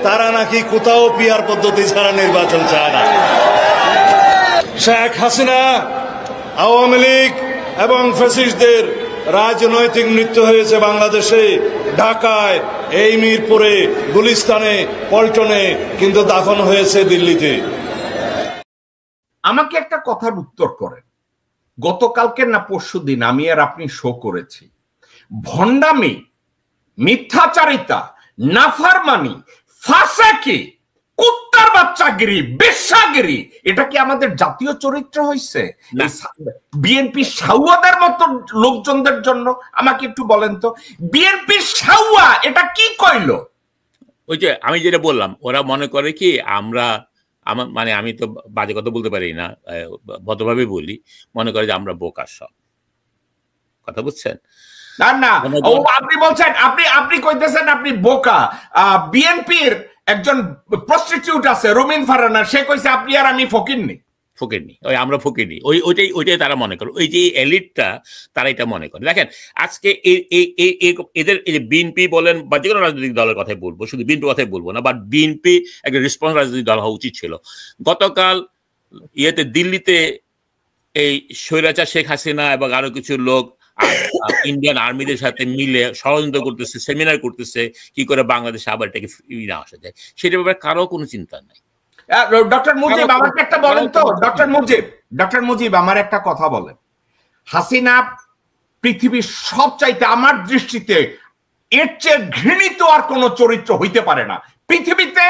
তারা নাকি কোথাও পিয়ার পদ্ধতি ছাড়া নির্বাচন চায় না। শেখ হাসিনা, আওয়ামী লীগ এবং ফ্যাসিস্টদের রাজনৈতিক মৃত্যু হয়েছে বাংলাদেশে, ঢাকায়, এই মিরপুরে, গুলিস্তানে, পল্টনে, কিন্তু দাফন হয়েছে দিল্লিতে। আমাকে একটা কথার উত্তর করেন। গতকালকে না পরশুদিন আমি আর আপনি শো করেছি, ভণ্ডামি, মিথ্যাচারিতা, নাফরমানি, ফাঁসাকি, কুত্তার বাচ্চাগিরি, বেশ্যাগিরি, এটা কি আমাদের জাতীয় চরিত্র হয়েছে বিএনপি সাউয়াদের মতো লোকজনদের জন্য? আমাকে একটু বলেন তো, বিএনপি সাউয়া এটা কি কইল? ওই যে আমি যেটা বললাম, ওরা মনে করে কি আমরা, মানে আমি তো বাজে কথা বলতে পারি না, ভদ্রভাবে বলি, মনে করে যে আমরা বোকা সব। কথা বুঝছেন? না না, আপনি বলছেন, আপনি কইতেছেন আপনি বোকা। বিএনপির একজন প্রস্টিটিউট আছে রুমিন ফারানা, সে কইছে আপনি আর আমি ফকিরনি। ওই আমরা ফকিরনি, ওইটাই তারা মনে করে, ওই যে এলিটটা তারা এটা মনে করে। দেখেন আজকে এদের এই যে বিএনপি বলেন বা যে কোনো রাজনৈতিক দলের কথাই বলবো, শুধু বিএনপির কথাই বলবো না, বাট বিএনপি একটা রেসপন্স রাজনৈতিক দল হওয়া উচিত ছিল। গতকাল দিল্লিতে এই স্বৈরাচার শেখ হাসিনা এবং আরো কিছু লোক ইন্ডিয়ান আর্মিদের সাথে মিলে ষড়যন্ত্র করতেছে, সেমিনার করতেছে কি করে বাংলাদেশে আবার এটাকে না আসা যায়, সেটার ব্যাপারে কারো কোনো চিন্তা নাই। ডক্টর মুজিব আমাকে একটা বলেন তো, ডক্টর মুজিব আমার একটা কথা বলেন। হাসিনা পৃথিবীর সবচাইতে আমার দৃষ্টিতে এর চেয়ে ঘৃণিত আর কোনো চরিত্র হইতে পারে না পৃথিবীতে।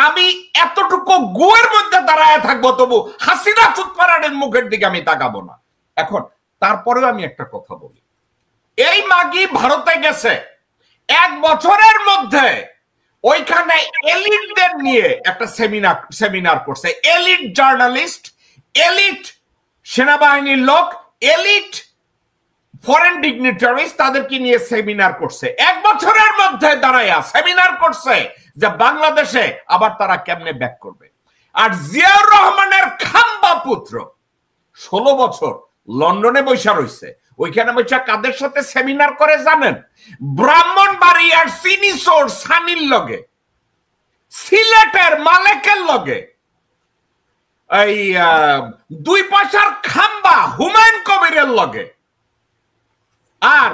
আমি এতটুকু গুয়ের মধ্যে দাঁড়ায় থাকবো, তবু হাসিনা চুতপাড়ানের মুখের দিকে আমি তাকাবো না। এখন তারপরেও আমি একটা কথা বলি, এই মাগি ভারতে গেছে 1 বছরের মধ্যে, ওইখানে এলিটদের নিয়ে একটা সেমিনার করছে। এলিট জার্নালিস্ট, এলিট সেনাবাহিনীর লোক, এলিট ফরেন ডিগনিটারিজ, তাদেরকে নিয়ে সেমিনার করছে। 1 বছরের মধ্যে দাঁড়াইয়া সেমিনার করছে যে বাংলাদেশে আবার তারা কেমনে ব্যাক করবে। আর জিয়াউর রহমানের খাম্বা পুত্র 16 বছর লন্ডনে বৈশা রয়েছে। ওইখানে বৈশা কাদের সাথে সেমিনার করে জানেন? ব্রাহ্মণবাড়িয়ার সিনিসোর সানির লগে, সিলেটের মালেকের লগে, এই 2 পয়সার খাম্বা হুমায়ুন কবিরের লগে, আর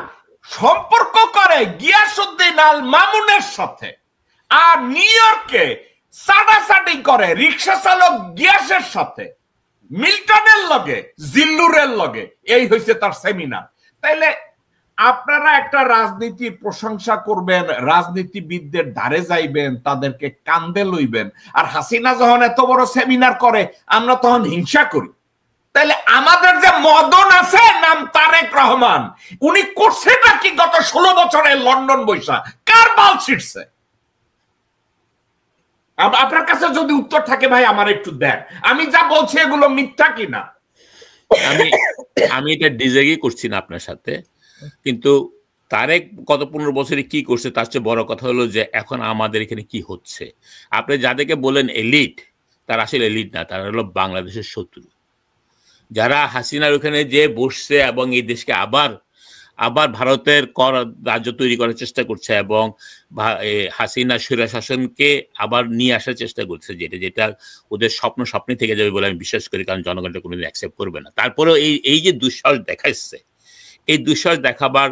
সম্পর্ক করে গিয়াসউদ্দিন আল মামুনের সাথে। আর নিউ ইয়র্কে সাডাসাডি করে রিক্সা চালক গিয়াসের সাথে, মিল্টনের লগে, জিল্লুরের লগে। এই হয়েছে তার সেমিনার। তাইলে আপনারা একটা রাজনীতির প্রশংসা করবেন, রাজনীতিবিদদের ধারে যাইবেন, তাদেরকে কান্দে লইবেন, আর হাসিনা যখন এত বড় সেমিনার করে আমরা তখন হিংসা করি। তাইলে আমাদের যে মদন আছে নাম তারেক রহমান, উনি করছে নাকি গত 16 বছরে লন্ডন বৈশা? কার বাল ছিটছে? আপনার কাছে যদি উত্তর থাকে ভাই আমার একটু দেন, আমি যা বলছি এগুলো মিথ্যা কিনা। আমি এটা ডিসএগ্রি করছি না আপনার সাথে, কিন্তু তারেক গত 15 বছরে কি করছে তার চেয়ে বড় কথা হলো যে এখন আমাদের এখানে কি হচ্ছে। আপনি যাদেরকে বলেন এলিট, তারা আসলে এলিট না, তারা হলো বাংলাদেশের শত্রু, যারা হাসিনার ওখানে যে বসছে এবং এই দেশকে আবার ভারতের রাজ্য তৈরি করার চেষ্টা করছে এবং হাসিনা স্বৈর শাসনকে আবার নিয়ে আসার চেষ্টা করছে, যেটা ওদের স্বপ্নে থেকে যাবে বলে আমি বিশ্বাস করি, কারণ জনগণটা কোনোদিন অ্যাকসেপ্ট করবে না। তারপরেও এই যে দুঃসাহস দেখাচ্ছে, এই দুঃসাহস দেখাবার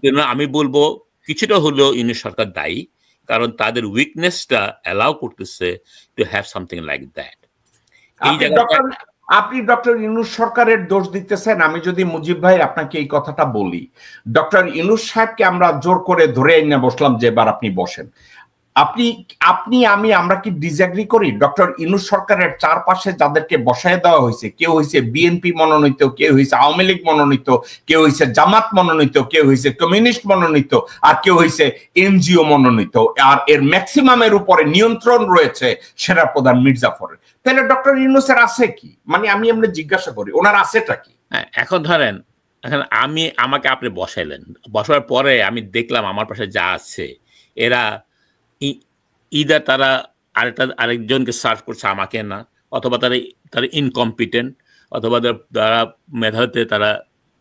জন্য আমি বলবো কিছুটা হলেও ইউনিট সরকার দায়ী, কারণ তাদের উইকনেসটা অ্যালাউ করতেছে to have something like that. এই জায়গাটা আপনি ডক্টর ইউনূস সরকারের দোষ দিতেছেন। আমি যদি মুজিব ভাই আপনাকে এই কথাটা বলি, ডক্টর ইউনূস সাহেবকে আমরা জোর করে ধরে এনে বসলাম যে এবার আপনি বসেন। আমরা কি ডিসএগ্রি করি? ডক্টর ইউনূস সরকারের চারপাশে যাদেরকে বসায় দেওয়া হয়েছে, কেউ হয়েছে বিএনপি মনোনীত, কেউ হয়েছে আওয়ামী লীগ মনোনীত, কেউ হয়েছে জামাত মনোনীত, কেউ হয়েছে কমিউনিস্ট মনোনীত, আর কেউ হয়েছে এনজিও মনোনীত। আর এর ম্যাক্সিমামের উপরে নিয়ন্ত্রণ রয়েছে সেনাপ্রধান মির্জাফরের। তাহলে ডক্টর ইউনূসের আছে কি? মানে আমি এমনি জিজ্ঞাসা করি ওনার আছেটা কি? এখন ধরেন, এখন আমাকে আপনি বসাইলেন, বসার পরে আমি দেখলাম আমার পাশে যা আছে এরা ইদার তারা আরেকজনকে সার্ভ করছে, আমাকে না, অথবা তারা ইনকম্পিটেন্ট, অথবা তারা মেধাতে তারা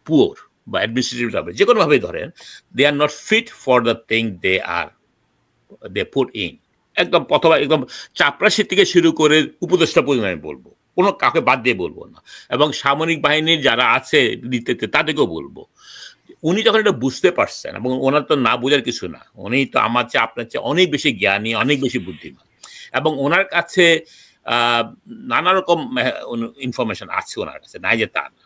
পুয়ার বা অ্যাডমিনিস্ট্রেটিভ ভাবে, যে কোনোভাবেই ধরেন, they are not fit for the thing they put in. একদম অথবা একদম চাপরাশি থেকে শুরু করে উপদেষ্টা পর্যন্ত আমি বলবো, কোনো কাউকে বাদ দিয়ে বলবো না, এবং সামরিক বাহিনীর যারা আছে নেতৃত্বে তাদেরকেও বলবো। উনি যখন এটা বুঝতে পারছেন, এবং ওনার তো না বোঝার কিছু না, উনি তো আমার চেয়ে আপনার চেয়ে অনেক বেশি জ্ঞানী, অনেক বেশি বুদ্ধিমান, এবং ওনার কাছে নানা রকম ইনফরমেশন আছে ওনার কাছে, নাই যে তা না।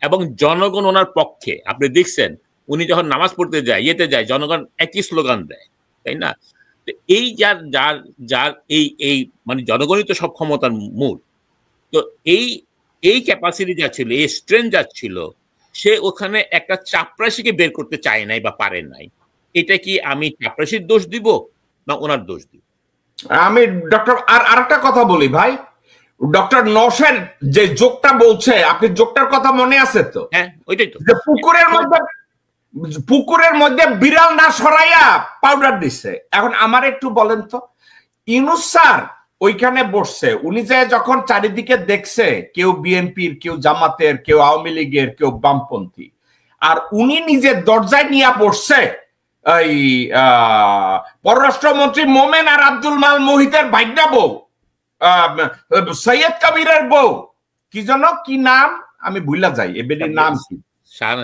এবং জনগণ ওনার পক্ষে, আপনি দেখছেন উনি যখন নামাজ পড়তে যায়, যায়, জনগণ একই স্লোগান দেয়, তাই না? এই যার এই মানে জনগণই তো সব ক্ষমতার মূল। তো এই ক্যাপাসিটি যা ছিল, এই স্ট্রেংথ যা ছিল, সে ওখানে একটা চাপরাশিকে বের করতে চায় নাই বা পারে নাই। এটা কি আমি চাপরাশির দোষ দিব না ওনার দোষ দিব? আমি ডক্টর আর একটা কথা বলি ভাই, ডক্টর নওশের যে জোকটা বলছে, আপনি জোকটার কথা মনে আছে তো? হ্যাঁ, ওইটাই তো, যে পুকুরের মধ্যে বিড়াল না সরাইয়া পাউডার দিচ্ছে। এখন আমার একটু বলেন তো, ইউনূস স্যার ওইখানে বসছে, উনি যে যখন চারিদিকে দেখছে কেউ বিএনপির, কেউ জামাতের, কেউ আওয়ামী লীগের, কেউ বামপন্থী, আর উনি নিজে দরজায় নিয়ে বসছে এই পররাষ্ট্রমন্ত্রী মোমেন আর আব্দুল মাল মোহিতের ভাইগনা বউ, সৈয়দ কবিরের বউ, কি জন্য কি নাম আমি ভুলা যাই, এবেডির নাম কি,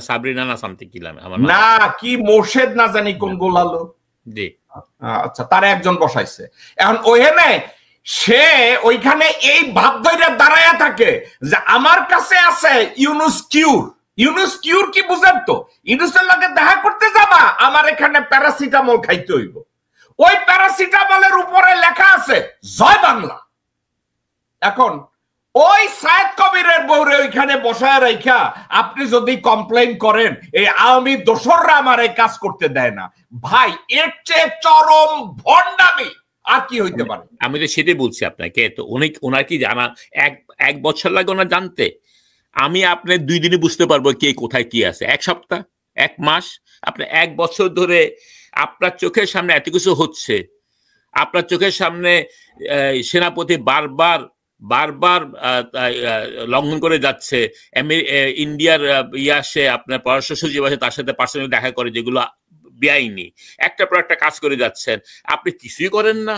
সাবরিনা না সামথিং কিলাম আমার না, কি মোর্শেদ না জানি কোন গোলালো, জি আচ্ছা, তার একজন বসাইছে। এখন ওখানে সে ওইখানে এই ভাব ধরে দাঁড়ায়া থাকে যে আমার কাছে আছে ইউনুস কিউর। ইউনুস কিউর কি বুঝেন তো? ইউনুসের লগে দেখা করতে যাবা, আমার এখানে প্যারাসিটামল খাইতে হইব। ওই প্যারাসিটামলের উপরে লেখা আছে জয় বাংলা। এখন ওই সায়েদ কবিরের বউরে ওইখানে বসায় রাখা আপনি যদি কমপ্লেন করেন এই আওয়ামী দোসররা আমার এই কাজ করতে দেয় না, ভাই এর চেয়ে চরম ভণ্ডামি আর কি হইতে পারে? আমি তো সেটাই বলছি আপনাকে। তো ওনার কি জানা এক বছর লাগে ওনার জানতে? আমি আপনি 2 দিনে বুঝতে পারবো কে কোথায় কি আছে। 1 সপ্তাহ, 1 মাস, আপনি 1 বছর ধরে আপনার চোখের সামনে এত কিছু হচ্ছে, আপনার চোখের সামনে সেনাপতি বারবার লঙ্ঘন করে যাচ্ছে, ইন্ডিয়ার আসে, আপনার পররাষ্ট্র সচিব আছে, তার সাথে পার্সোনালি দেখা করে, যেগুলো বেআইনি, একটা পর একটা কাজ করে যাচ্ছেন, আপনি কিছুই করেন না।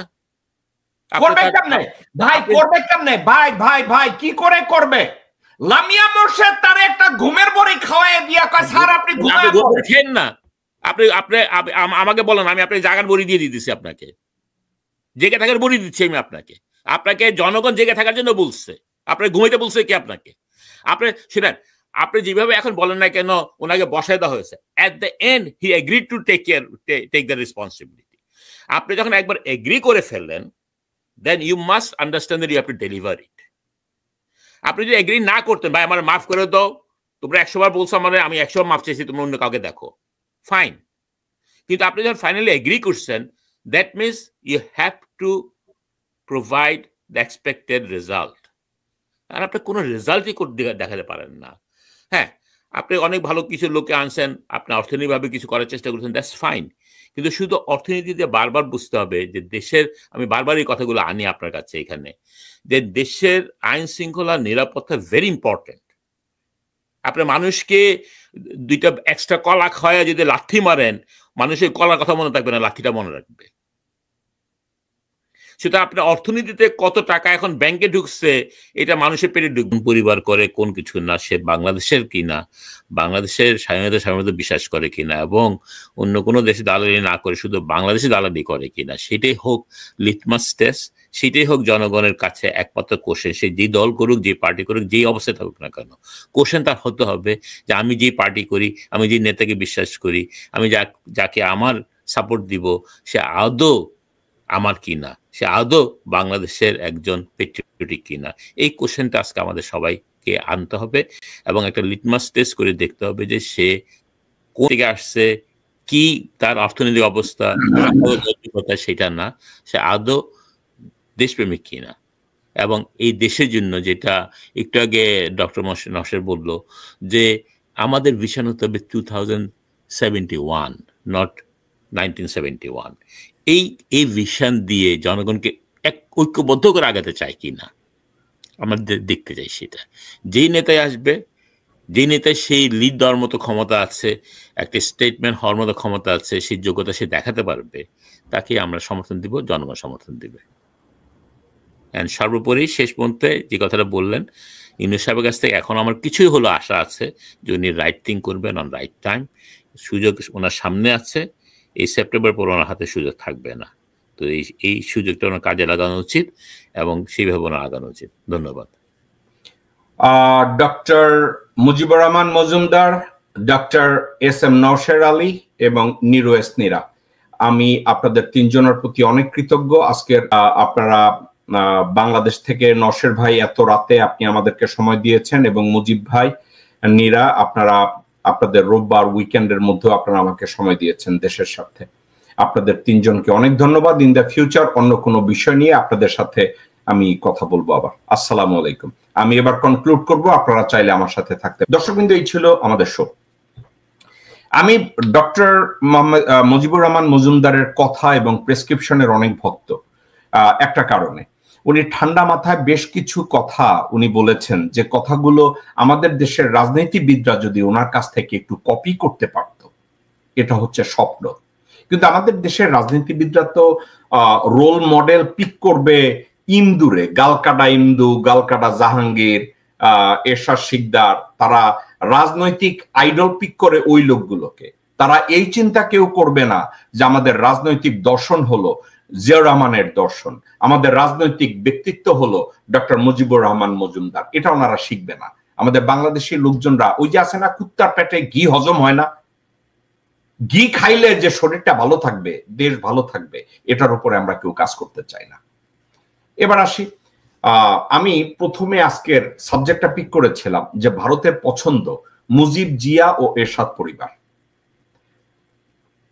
করবে কেমনে ভাই? করবে কেমনে ভাই? ভাই ভাই কি করে করবে? লামিয়া মোর্শেদ তার একটা ঘুমের বড়ি খাওয়ায় দিয়া কয় স্যার আপনি খেন না, আপনি আমাকে বলেন, আমি আপনাকে জায়গার বড়ি দিয়ে দিতেছি, আপনাকে জেগে থাকার বড়ি দিচ্ছি আমি আপনাকে। আপনাকে জনগণ জেগে থাকার জন্য বলছে, আপনাকে ঘুমাইতে বলছে কি আপনাকে? আপনি শুনেন, আপনি যেভাবে এখন বলেন না কেন ওনাকে বসায় দেওয়া হয়েছে, at the end he agreed to take the responsibility. আপনি যখন একবার এগ্রি করে ফেললেন, then you must understand that you have to deliver it. আপনি যদি এগ্রি না করতেন, ভাই আমার মাফ করে দাও, তোমরা 100 বার বলছো আমার, আমি 100 বার মাফ চাইছি, তোমরা অন্য কাউকে দেখো, ফাইন। কিন্তু আপনি যখন ফাইনালি এগ্রি করছেন, that means you have to provide the expected result. আর আপনি কোনো রেজাল্টই দেখাতে পারেন না। হ্যাঁ, আপনি অনেক ভালো কিছু লোকে আনছেন, আপনি অর্থনৈতিকভাবে কিছু করার চেষ্টা করছেন, দ্যাটস ফাইন। কিন্তু শুধু অর্থনীতিতে বারবার বুঝতে হবে যে দেশের, আমি বারবার এই কথাগুলো আনি আপনার কাছে এখানে, যে দেশের আইন শৃঙ্খলা নিরাপত্তা ভেরি ইম্পর্টেন্ট। আপনি মানুষকে 2টা এক্সট্রা কলা খাওয়া যদি লাথি মারেন, মানুষের কলার কথা মনে থাকবে না, লাঠিটা মনে রাখবে। সেটা আপনার অর্থনীতিতে কত টাকা এখন ব্যাংকে ঢুকছে, এটা মানুষের পেটে ঢুকবে। পরিবার করে কোন কিছু না, সে বাংলাদেশের কিনা, বাংলাদেশের স্বাধীনতা বিশ্বাস করে কিনা, এবং অন্য কোনো দেশে দালালি না করে শুধু বাংলাদেশে দালালি করে কিনা, সেটাই হোক লিটমাস টেস্ট, সেটাই হোক জনগণের কাছে একমাত্র কোশ্চেন। সে যে দল করুক, যে পার্টি করুক, যেই অবস্থায় থাকুক না কেন, কোশ্চেন তার হতে হবে যে আমি যে পার্টি করি, আমি যে নেতাকে বিশ্বাস করি, আমি যাকে আমার সাপোর্ট দিব, সে আদৌ আমার কিনা, সে আদৌ বাংলাদেশের একজন পেট্রিয়টিক কিনা। এই কোশ্চেনটা আজকে আমাদের সবাইকে আনতে হবে এবং একটা লিটমাস টেস্ট করে দেখতে হবে যে সে কোন থেকে আসছে, কি তার অর্থনৈতিক অবস্থা, সেটা না, সে আদৌ দেশপ্রেমিক কিনা। এবং এই দেশের জন্য, যেটা একটু আগে ডক্টর নওশের বলল, যে আমাদের ভিশন হতে হবে 2071, নট 1971। এই ভিশন দিয়ে জনগণকে ঐক্যবদ্ধ করে আগাতে চাই কিনা আমরা দেখতে চাই। সেটা যেই নেতায় আসবে, যেই নেতায় সেই লিড দেওয়ার মতো ক্ষমতা আছে, একটা স্টেটমেন্ট হওয়ার মতো ক্ষমতা আছে, সেই যোগ্যতা সে দেখাতে পারবে, তাকে আমরা সমর্থন দিব, জনগণ সমর্থন দিবে। অ্যান্ড সর্বোপরি শেষ পর্যন্ত যে কথাটা বললেন ইউনূস সাহেবের কাছ থেকে, এখন আমার কিছুই হলো আশা আছে যে উনি রাইট থিং করবেন অন রাইট টাইম। সুযোগ ওনার সামনে আছে, এই সেপ্টেম্বর পর ওনার হাতে সুযোগ থাকবে না। তো এই সুযোগটা ওনার কাজে লাগানো উচিত এবং সেইভাবে ওনার আগানো উচিত। ধন্যবাদ। Doctor Mujibur Rahman Majumdar, doctor SM. Nowsher Ali এবং নিরু এস. নীরা, আমি আপনাদের 3 জনের প্রতি অনেক কৃতজ্ঞ। আজকের আপনারা বাংলাদেশ থেকে নওশের ভাই এত রাতে আপনি আমাদেরকে সময় দিয়েছেন, এবং মুজিব ভাই, নীরা, আপনাদের রোববার উইকেন্ডের মধ্যে আপনারা আমাকে সময় দিয়েছেন দেশের সাথে। আপনাদের 3 জনকে অনেক ধন্যবাদ। ইন দ্য ফিউচার অন্য কোনো বিষয় নিয়ে আপনাদের সাথে আমি কথা বলবো আবার। আসসালামু আলাইকুম। আমি এবার কনক্লুড করব, আপনারা চাইলে আমার সাথে থাকতে। দর্শকবৃন্দ, এই ছিল আমাদের শো। আমি ডক্টর মুজিবুর রহমান মজুমদারের কথা এবং প্রেসক্রিপশনের অনেক ভক্ত, একটা কারণে। উনি ঠান্ডা মাথায় বেশ কিছু কথা উনি বলেছেন, যে কথাগুলো আমাদের দেশের রাজনীতিবিদরা যদি ওনার কাছ থেকে একটু কপি করতে পারত, এটা হচ্ছে স্বপ্ন। কিন্তু আমাদের দেশের রাজনীতিবিদরা তো রোল মডেল পিক করবে ইন্দুরে, গালকাটা ইন্দু, গালকাটা জাহাঙ্গীর, এরশাদ শিকদার, তারা রাজনৈতিক আইডল পিক করে ওই লোকগুলোকে। তারা এই চিন্তা কেউ করবে না যে আমাদের রাজনৈতিক দর্শন হলো জিয়াউর রহমানের দর্শন, আমাদের রাজনৈতিক ব্যক্তিত্ব হলো ডক্টর মুজিবুর রহমান মজুমদার। এটা ওনারা শিখবে না। আমাদের বাংলাদেশি লোকজনরা ওই যে আছে না, কুত্তার পেটে ঘি হজম হয় না, ঘি খাইলে যে শরীরটা ভালো থাকবে, দেশ ভালো থাকবে, এটার উপরে আমরা কেউ কাজ করতে চাই না। এবার আসি, আমি প্রথমে আজকের সাবজেক্টটা পিক করেছিলাম যে ভারতের পছন্দ মুজিব, জিয়া ও এরশাদ পরিবার।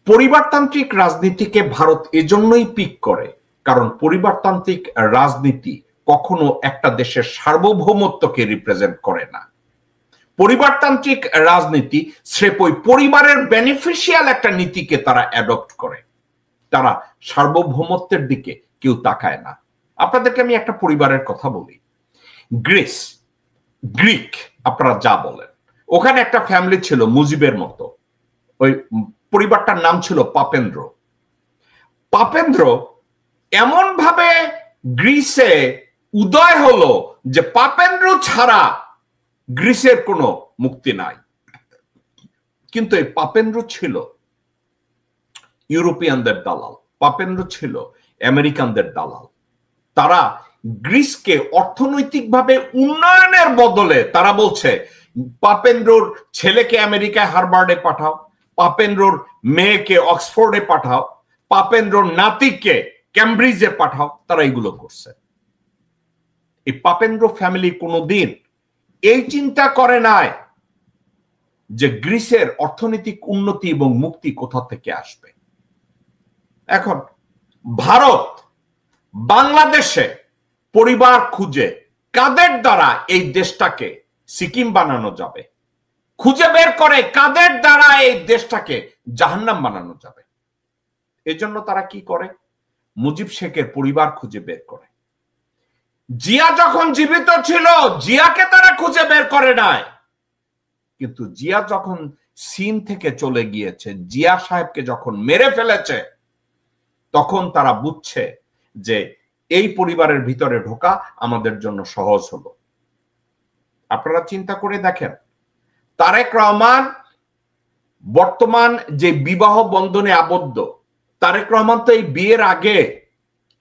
পরিবারতান্ত্রিক রাজনীতিকে ভারত এজন্যই পিক করে কারণ পরিবারতান্ত্রিক রাজনীতি কখনো একটা দেশের সার্বভৌমত্বকে রিপ্রেজেন্ট করে না। পরিবারতান্ত্রিক রাজনীতি স্রেফ ওই পরিবারের বেনিফিশিয়াল একটা নীতিকে তারা অ্যাডপ্ট করে, তারা সার্বভৌমত্বের দিকে কেউ তাকায় না। আপনাদেরকে আমি একটা পরিবারের কথা বলি, গ্রিক আপনারা যা বলেন, ওখানে একটা ফ্যামিলি ছিল মুজিবের মতো, ওই পরিবারটার নাম ছিল পাপেন্দ্র। পাপেন্দ্র এমন ভাবে গ্রিসে উদয় হলো যে পাপেন্দ্র ছাড়া গ্রিসের কোনো মুক্তি নাই। কিন্তু এই পাপেন্দ্র ছিল ইউরোপিয়ানদের দালাল, পাপেন্দ্র ছিল আমেরিকানদের দালাল। তারা গ্রিসকে অর্থনৈতিকভাবে উন্নয়নের বদলে তারা বলছে পাপেন্দ্রর ছেলেকে আমেরিকায় হার্ভার্ডে পাঠাও, পাপেন্দ্রর মেয়েকে অক্সফোর্ডে পাঠাও, পাপেন্দ্রর নাতিকে ক্যামব্রিজে পাঠাও। তারা এগুলো করছে। এই পাপেন্দ্র ফ্যামিলি কোনোদিন এই চিন্তা করে নাই যে গ্রিসের অর্থনৈতিক উন্নতি এবং মুক্তি কোথা থেকে আসবে। এখন ভারত বাংলাদেশে পরিবার খুঁজে কাদের দ্বারা এই দেশটাকে সিকিম বানানো যাবে, খুঁজে বের করে কাদের দ্বারা এই দেশটাকে জাহান্নাম বানানো যাবে। এজন্য তারা কি করে, মুজিব শেখের পরিবার খুঁজে বের করে। জিয়া যখন জীবিত ছিল জিয়াকে তারা খুঁজে বের করে নাই, কিন্তু জিয়া যখন সিন থেকে চলে গিয়েছে, জিয়া সাহেবকে যখন মেরে ফেলেছে, তখন তারা বুঝছে যে এই পরিবারের ভিতরে ঢোকা আমাদের জন্য সহজ হলো। আপনারা চিন্তা করে দেখেন, তারেক রহমান বর্তমান যে বিবাহ বন্ধনে আবদ্ধ, তারেক রহমান তো এই বিয়ের আগে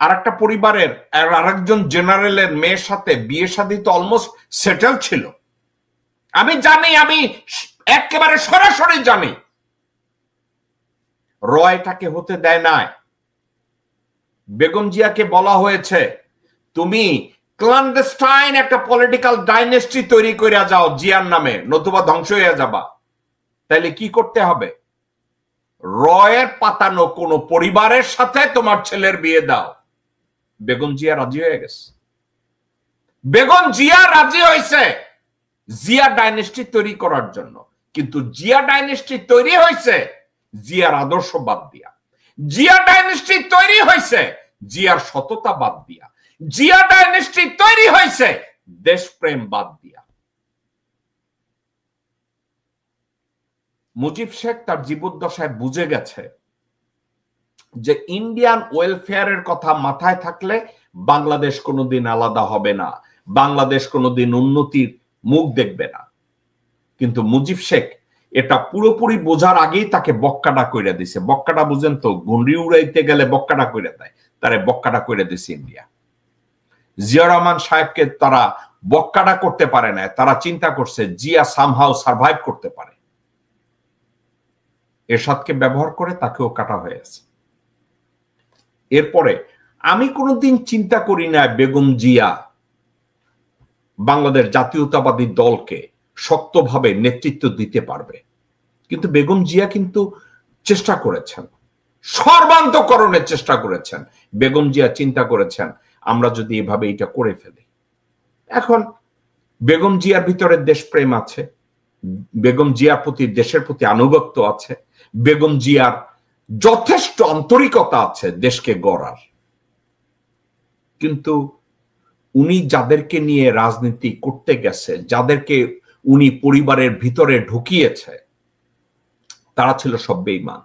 আর একটা পরিবারের আরেকজন জেনারেলের মেয়ের সাথে বিয়ে শাদী তো অলমোস্ট সেটেল ছিল। আমি জানি, আমি একেবারে সরাসরি জানি। রয়টাকে হতে দেয় নাই। বেগম জিয়াকে বলা হয়েছে তুমি ক্ল্যান্ডেস্টাইন একটা পলিটিক্যাল ডাইনেস্টি তৈরি করে যাও জিয়ার নামে, নতুবা ধ্বংস হয়ে যাবা। তাইলে কি করতে হবে, রয়ের পাতানো কোন পরিবারের সাথে তোমার ছেলের বিয়ে দাও। বেগম জিয়া রাজি হয়ে গেছে। বেগম জিয়া রাজি হয়েছে জিয়া ডাইনেস্টি তৈরি করার জন্য, কিন্তু জিয়া ডাইনেস্টি তৈরি হয়েছে জিয়ার আদর্শ বাদ দিয়া, জিয়া ডাইনেস্টি তৈরি হয়েছে জিয়ার সততা বাদ দিয়া, জিয়া ডাইনেস্টি তৈরি হয়েছে দেশপ্রেম বাদ দিয়া। মুজিব শেখ তার জীবদ্দশায় বুঝে গেছে যে ইন্ডিয়ান ওয়েলফেয়ারের কথা মাথায় থাকলে বাংলাদেশ কোনোদিন আলাদা হবে না, বাংলাদেশ কোনোদিন উন্নতির মুখ দেখবে না। কিন্তু মুজিব শেখ এটা পুরোপুরি বোঝার আগেই তাকে বক্কাটা কইরা দিছে। বক্কাটা বুঝেন তো, গুন্ডি উড়াইতে গেলে বক্কাটা কইরা দেয়, তারে বক্কাটা কইরা দিছে ইন্ডিয়া। জিয়া রহমান সাহেবকে তারা বক্কাটা করতে পারে না, তারা চিন্তা করছে জিয়া সামহাউ সার্ভাইভ করতে পারে। এরশাদকে ব্যবহার করে তাকেও কাটা হয়েছে। এরপরে আমি কোনোদিন চিন্তা করি না বেগম জিয়া বাংলাদেশ জাতীয়তাবাদী দলকে শক্তভাবে নেতৃত্ব দিতে পারবে, কিন্তু বেগম জিয়া কিন্তু চেষ্টা করেছেন, সর্বান্তকরণের চেষ্টা করেছেন। বেগম জিয়া চিন্তা করেছেন আমরা যদি এভাবে এটা করে ফেলি। এখন বেগম জিয়ার ভিতরে দেশপ্রেম আছে, বেগম জিয়ার প্রতি দেশের প্রতি আনুগত্য আছে, বেগম জিয়ার যথেষ্ট আন্তরিকতা আছে দেশকে গড়ার। কিন্তু উনি যাদেরকে নিয়ে রাজনীতি করতে গেছে, যাদেরকে উনি পরিবারের ভিতরে ঢুকিয়েছে, তারা ছিল সব বেঈমান।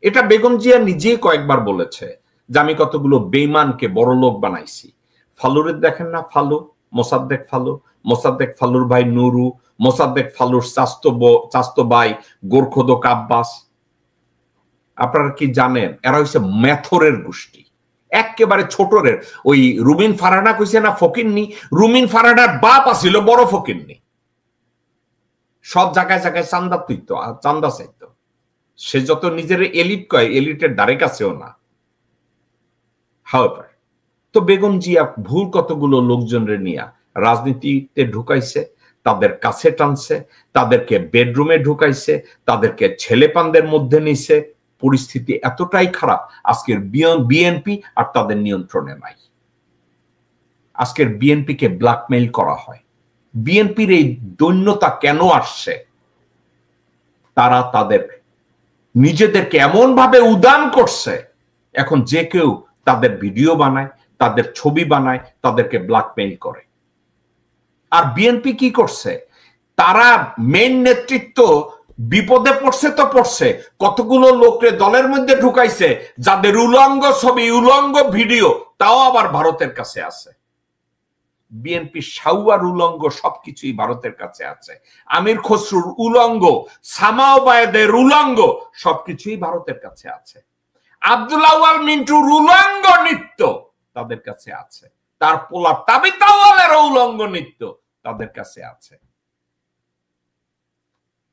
এটা বেগম জিয়া নিজেই কয়েকবার বলেছে যে আমি কতগুলো বেঈমানকে বড় লোক বানাইছি। ফালুরে দেখেন না, ফালু মোসাদ্দেক ফালু, মোসাদ্দেক ফালুর ভাই নুরু, মোসাদ্দেক ফালুর চাস্তো ভাই গোরখোদক আব্বাস। আপনারা কি জানেন এরা হচ্ছে মেথরের গোষ্ঠী, একেবারে ছোটরের। ওই রুমিন ফারহানা কইছে না ফকিন্নি, রুমিন ফারহানার বাপ আছিল বড় ফকিন্নি, সব জায়গায় জায়গায় চান্দা তুইত, চান্দা চাইতো। সে যত নিজের এলিট কয়, এলিটের দ্বারে কাছেও না। হাওয়ার তো বেগম জিয়া ভুল কতগুলো লোকজনের নিয়ে রাজনীতিতে ঢুকাইছে, তাদের কাছে টানছে, তাদেরকে বেডরুমে ঢুকাইছে, তাদেরকে ছেলেপানদের মধ্যে নিছে। পরিস্থিতি এতটাই খারাপ, আজকের বিএনপি আর তাদের নিয়ন্ত্রণে নাই। আজকের বিএনপি কে ব্ল্যাকমেইল করা হয়। বিএনপির এই দৈন্যতা কেন আসছে? তারা তাদের নিজেদেরকে এমন ভাবে উদান করছে, এখন যে কেউ তাদের ভিডিও বানায়, তাদের ছবি বানায়, তাদেরকে ব্ল্যাকমেইল করে। আর বিএনপি কি করছে? তারা মেইন নেতৃত্ব বিপদে পড়ছে তো পড়ছে, কতগুলো লোককে দলের মধ্যে ঢুকাইছে যাদের উলঙ্গ ছবি, উলঙ্গ ভিডিও, তাও আবার ভারতের কাছে আছে। বিএনপি সাউয়ার উলঙ্গ সবকিছুই ভারতের কাছে আছে। আমির খসরুর উলঙ্গ, সামাওবায়েদের উলঙ্গ সবকিছুই ভারতের কাছে আছে। আব্দুল আউয়াল মিন্টুর উলঙ্গ নৃত্য তাদের কাছে আছে। তার পোলা তাবিত আউয়ালের উলঙ্গ নৃত্য তাদের কাছে আছে।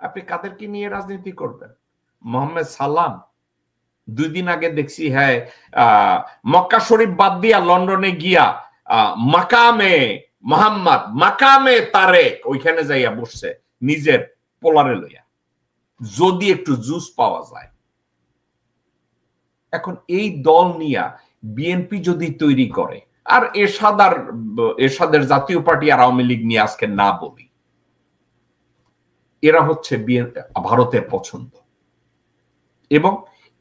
আপনি কাদেরকে নিয়ে রাজনীতি করবেন? মোহাম্মদ সালাম 2 দিন আগে দেখছি, হ্যাঁ, মক্কা শরীফ বাদ দিয়া লন্ডনে গিয়া মাকামে মোহাম্মদ, মাকামে তারেক ওইখানে যাইয়া বসছে নিজের পোলারে লইয়া, যদি একটু জুস পাওয়া যায়। এখন এই দল নিয়া বিএনপি যদি তৈরি করে, আর এরশাদের জাতীয় পার্টি আর আওয়ামী লীগ নিয়ে আজকে না বলি, এরা হচ্ছে ভারতের পছন্দ। এবং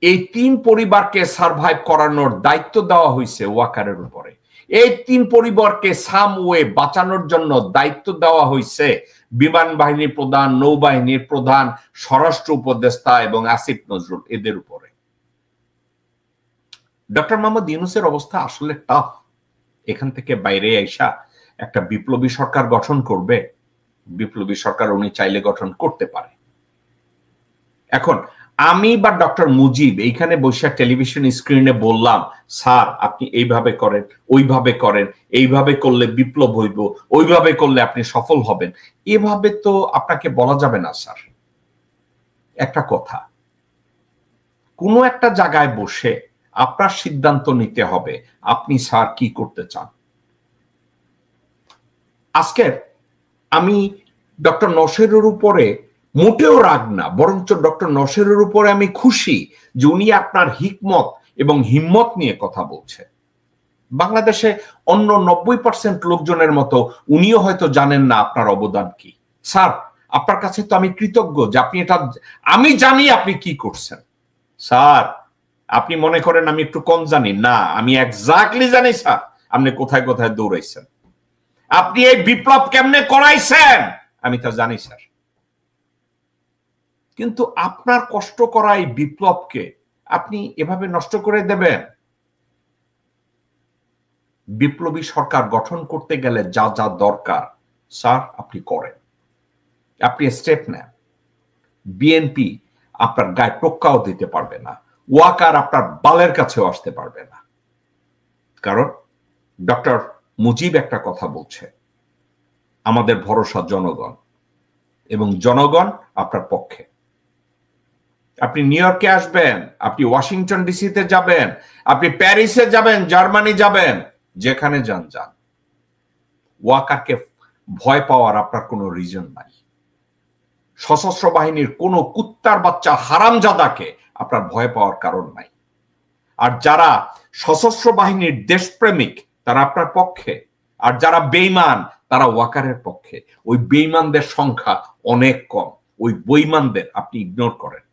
এই 3 পরিবারকে সারভাইভ করানোর দায়িত্ব দেওয়া হয়েছে ওয়াকারের উপরে। এই 3 পরিবারকে সাম ওয়ে বাঁচানোর জন্য দায়িত্ব দেওয়া হয়েছে বিমান বাহিনীর প্রধান, নৌবাহিনীর প্রধান, স্বরাষ্ট্র উপদেষ্টা এবং আসিফ নজরুল, এদের উপরে। ডক্টর মোহাম্মদ ইউনূসের অবস্থা আসলে টাফ। এখান থেকে বাইরে আইসা একটা বিপ্লবী সরকার গঠন করবে, বিপ্লবী সরকার উনি চাইলে গঠন করতে পারে। এখন আমি বা ডক্টর মুজিব এইখানে বসে টেলিভিশন স্ক্রিনে বললাম, স্যার আপনি এইভাবে করেন, ওইভাবে করেন, এইভাবে করলে বিপ্লব হইব, ওইভাবে করলে আপনি সফল হবেন, এভাবে তো আপনাকে বলা যাবে না স্যার। একটা কথা, কোনো একটা জায়গায় বসে আপনার সিদ্ধান্ত নিতে হবে আপনি স্যার কি করতে চান। আজকের আমি ডক্টর নওশেরের উপরে মোটেও রাগ না, বরঞ্চ ডক্টর নওশেরের উপরে আমি খুশি যে উনি আপনার হিকমত এবং হিম্মত নিয়ে কথা বলছে। বাংলাদেশে অন্য 90% লোকজনের মতো উনিও হয়তো জানেন না আপনার অবদান কি। স্যার আপনার কাছে তো আমি কৃতজ্ঞ যে আপনি এটা, আমি জানি আপনি কি করছেন। স্যার আপনি মনে করেন আমি একটু কম জানি না, আমি এক্স্যাক্টলি জানি স্যার আপনি কোথায় কোথায় দৌড়াইছেন, আপনি এই বিপ্লব কেমনে করাইছেন আমি তা জানি স্যার। কিন্তু আপনার কষ্ট করা এই বিপ্লবকে আপনি এভাবে নষ্ট করে দেবেন? বিপ্লবী সরকার গঠন করতে গেলে যা যা দরকার স্যার আপনি করেন, আপনি স্টেপ নেন। বিএনপি আপনার গায়ে টোক্কাও দিতে পারবে না, ওয়াকার আপনার বালের কাছেও আসতে পারবে না। কারণ ডক্টর মুজিব একটা কথা বলছে, আমাদের ভরসা জনগণ, এবং জনগণ আপনার পক্ষে। আপনি নিউ ইয়র্কে আসবেন, আপনি ওয়াশিংটন ডিসিতে যাবেন, আপনি প্যারিসে যাবেন, জার্মানি যাবেন, যেখানে যান যান, ওয়াকারকে ভয় পাওয়ার আপনার কোনো রিজন নাই। সশস্ত্র বাহিনীর কোনো কুত্তার বাচ্চা হারামজাদাকে আপনার ভয় পাওয়ার কারণ নাই। আর যারা সশস্ত্র বাহিনীর দেশপ্রেমিক তারা আপনার পক্ষে, আর যারা বেঈমান তারা ওয়াকারের পক্ষে। ওই বেঈমানদের সংখ্যা অনেক কম, ওই বেঈমানদের আপনি ইগনোর করেন।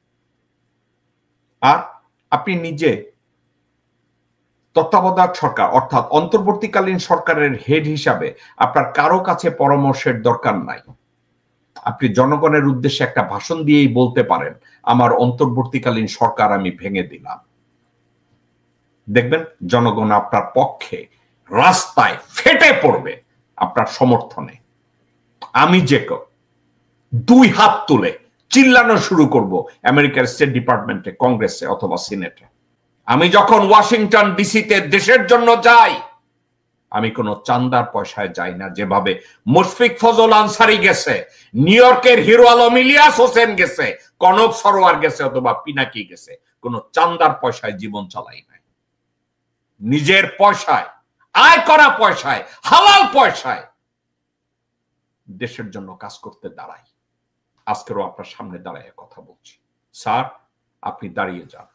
আর আপনি নিজে তত্ত্বাবধায়ক সরকার অর্থাৎ অন্তর্বর্তীকালীন সরকারের হেড হিসাবে আপনার কারো কাছে পরামর্শের দরকার নাই। আপনি জনগণের উদ্দেশ্যে একটা ভাষণ দিয়েই বলতে পারেন আমার অন্তর্বর্তীকালীন সরকার আমি ভেঙে দিলাম। দেখবেন জনগণ আপনার পক্ষে রাস্তায় ফেটে পড়বে, আপনার সমর্থনে আমি যে কেউ 2 হাত তুলে চিল্লানো শুরু করব আমেরিকার স্টেট ডিপার্টমেন্টে, কংগ্রেসে অথবা সিনেটে। আমি যখন ওয়াশিংটন ডিসিতে দেশের জন্য যাই, আমি কোনো চান্দার পয়সায় যাই না। যেভাবে মুশফিক ফজল আনসারি গেছে, নিউ ইয়র্কের হিরো আলম ইলিয়াস হোসেন গেছে, কনক সরোয়ার গেছে অথবা পিনাকি গেছে, কোনো চান্দার পয়সায় জীবন চালাই নাই। নিজের পয়সায়, আয় করা পয়সায়, হালাল পয়সায় দেশের জন্য কাজ করতে দাঁড়াই। আজকেরও আপনার সামনে দাঁড়ায় কথা বলছি। স্যার, আপনি দাঁড়িয়ে যান,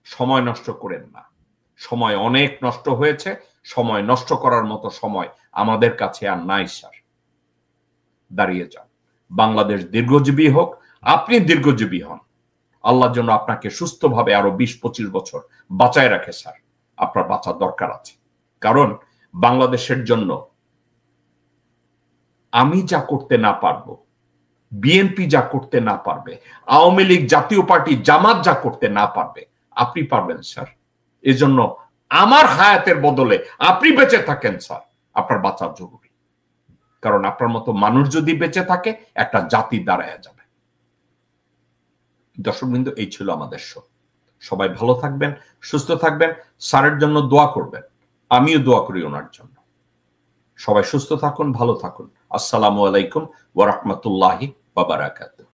সময় নষ্ট করেন না। সময় অনেক নষ্ট হয়েছে, সময় নষ্ট করার মতো সময় আমাদের কাছে আর নাই স্যার। দাঁড়িয়ে যান। বাংলাদেশ দীর্ঘজীবী হোক, আপনি দীর্ঘজীবী হন। আল্লাহর জন্য আপনাকে সুস্থভাবে আরো 20-25 বছর বাঁচায় রাখে স্যার। আপনার বাঁচার দরকার আছে, কারণ বাংলাদেশের জন্য আমি যা করতে না পারবো, বিএনপি যা করতে না পারবে, আওয়ামী লীগ, জাতীয় পার্টি, জামাত যা করতে না পারবে, আপনি পারবেন স্যার। এজন্য আমার হায়াতের বদলে আপনি বেঁচে থাকেন স্যার। আপনার বাঁচা জরুরি, কারণ আপনার মতো মানুষ যদি বেঁচে থাকে একটা জাতি দাঁড়ায় যাবে। দর্শকবৃন্দ, এই ছিল আমাদের শো। সবাই ভালো থাকবেন, সুস্থ থাকবেন, স্যারের জন্য দোয়া করবেন, আমিও দোয়া করি ওনার জন্য। সবাই সুস্থ থাকুন, ভালো থাকুন। আসসালামু আলাইকুম ওয়া রাহমাতুল্লাহি ওয়া বারাকাতুহু।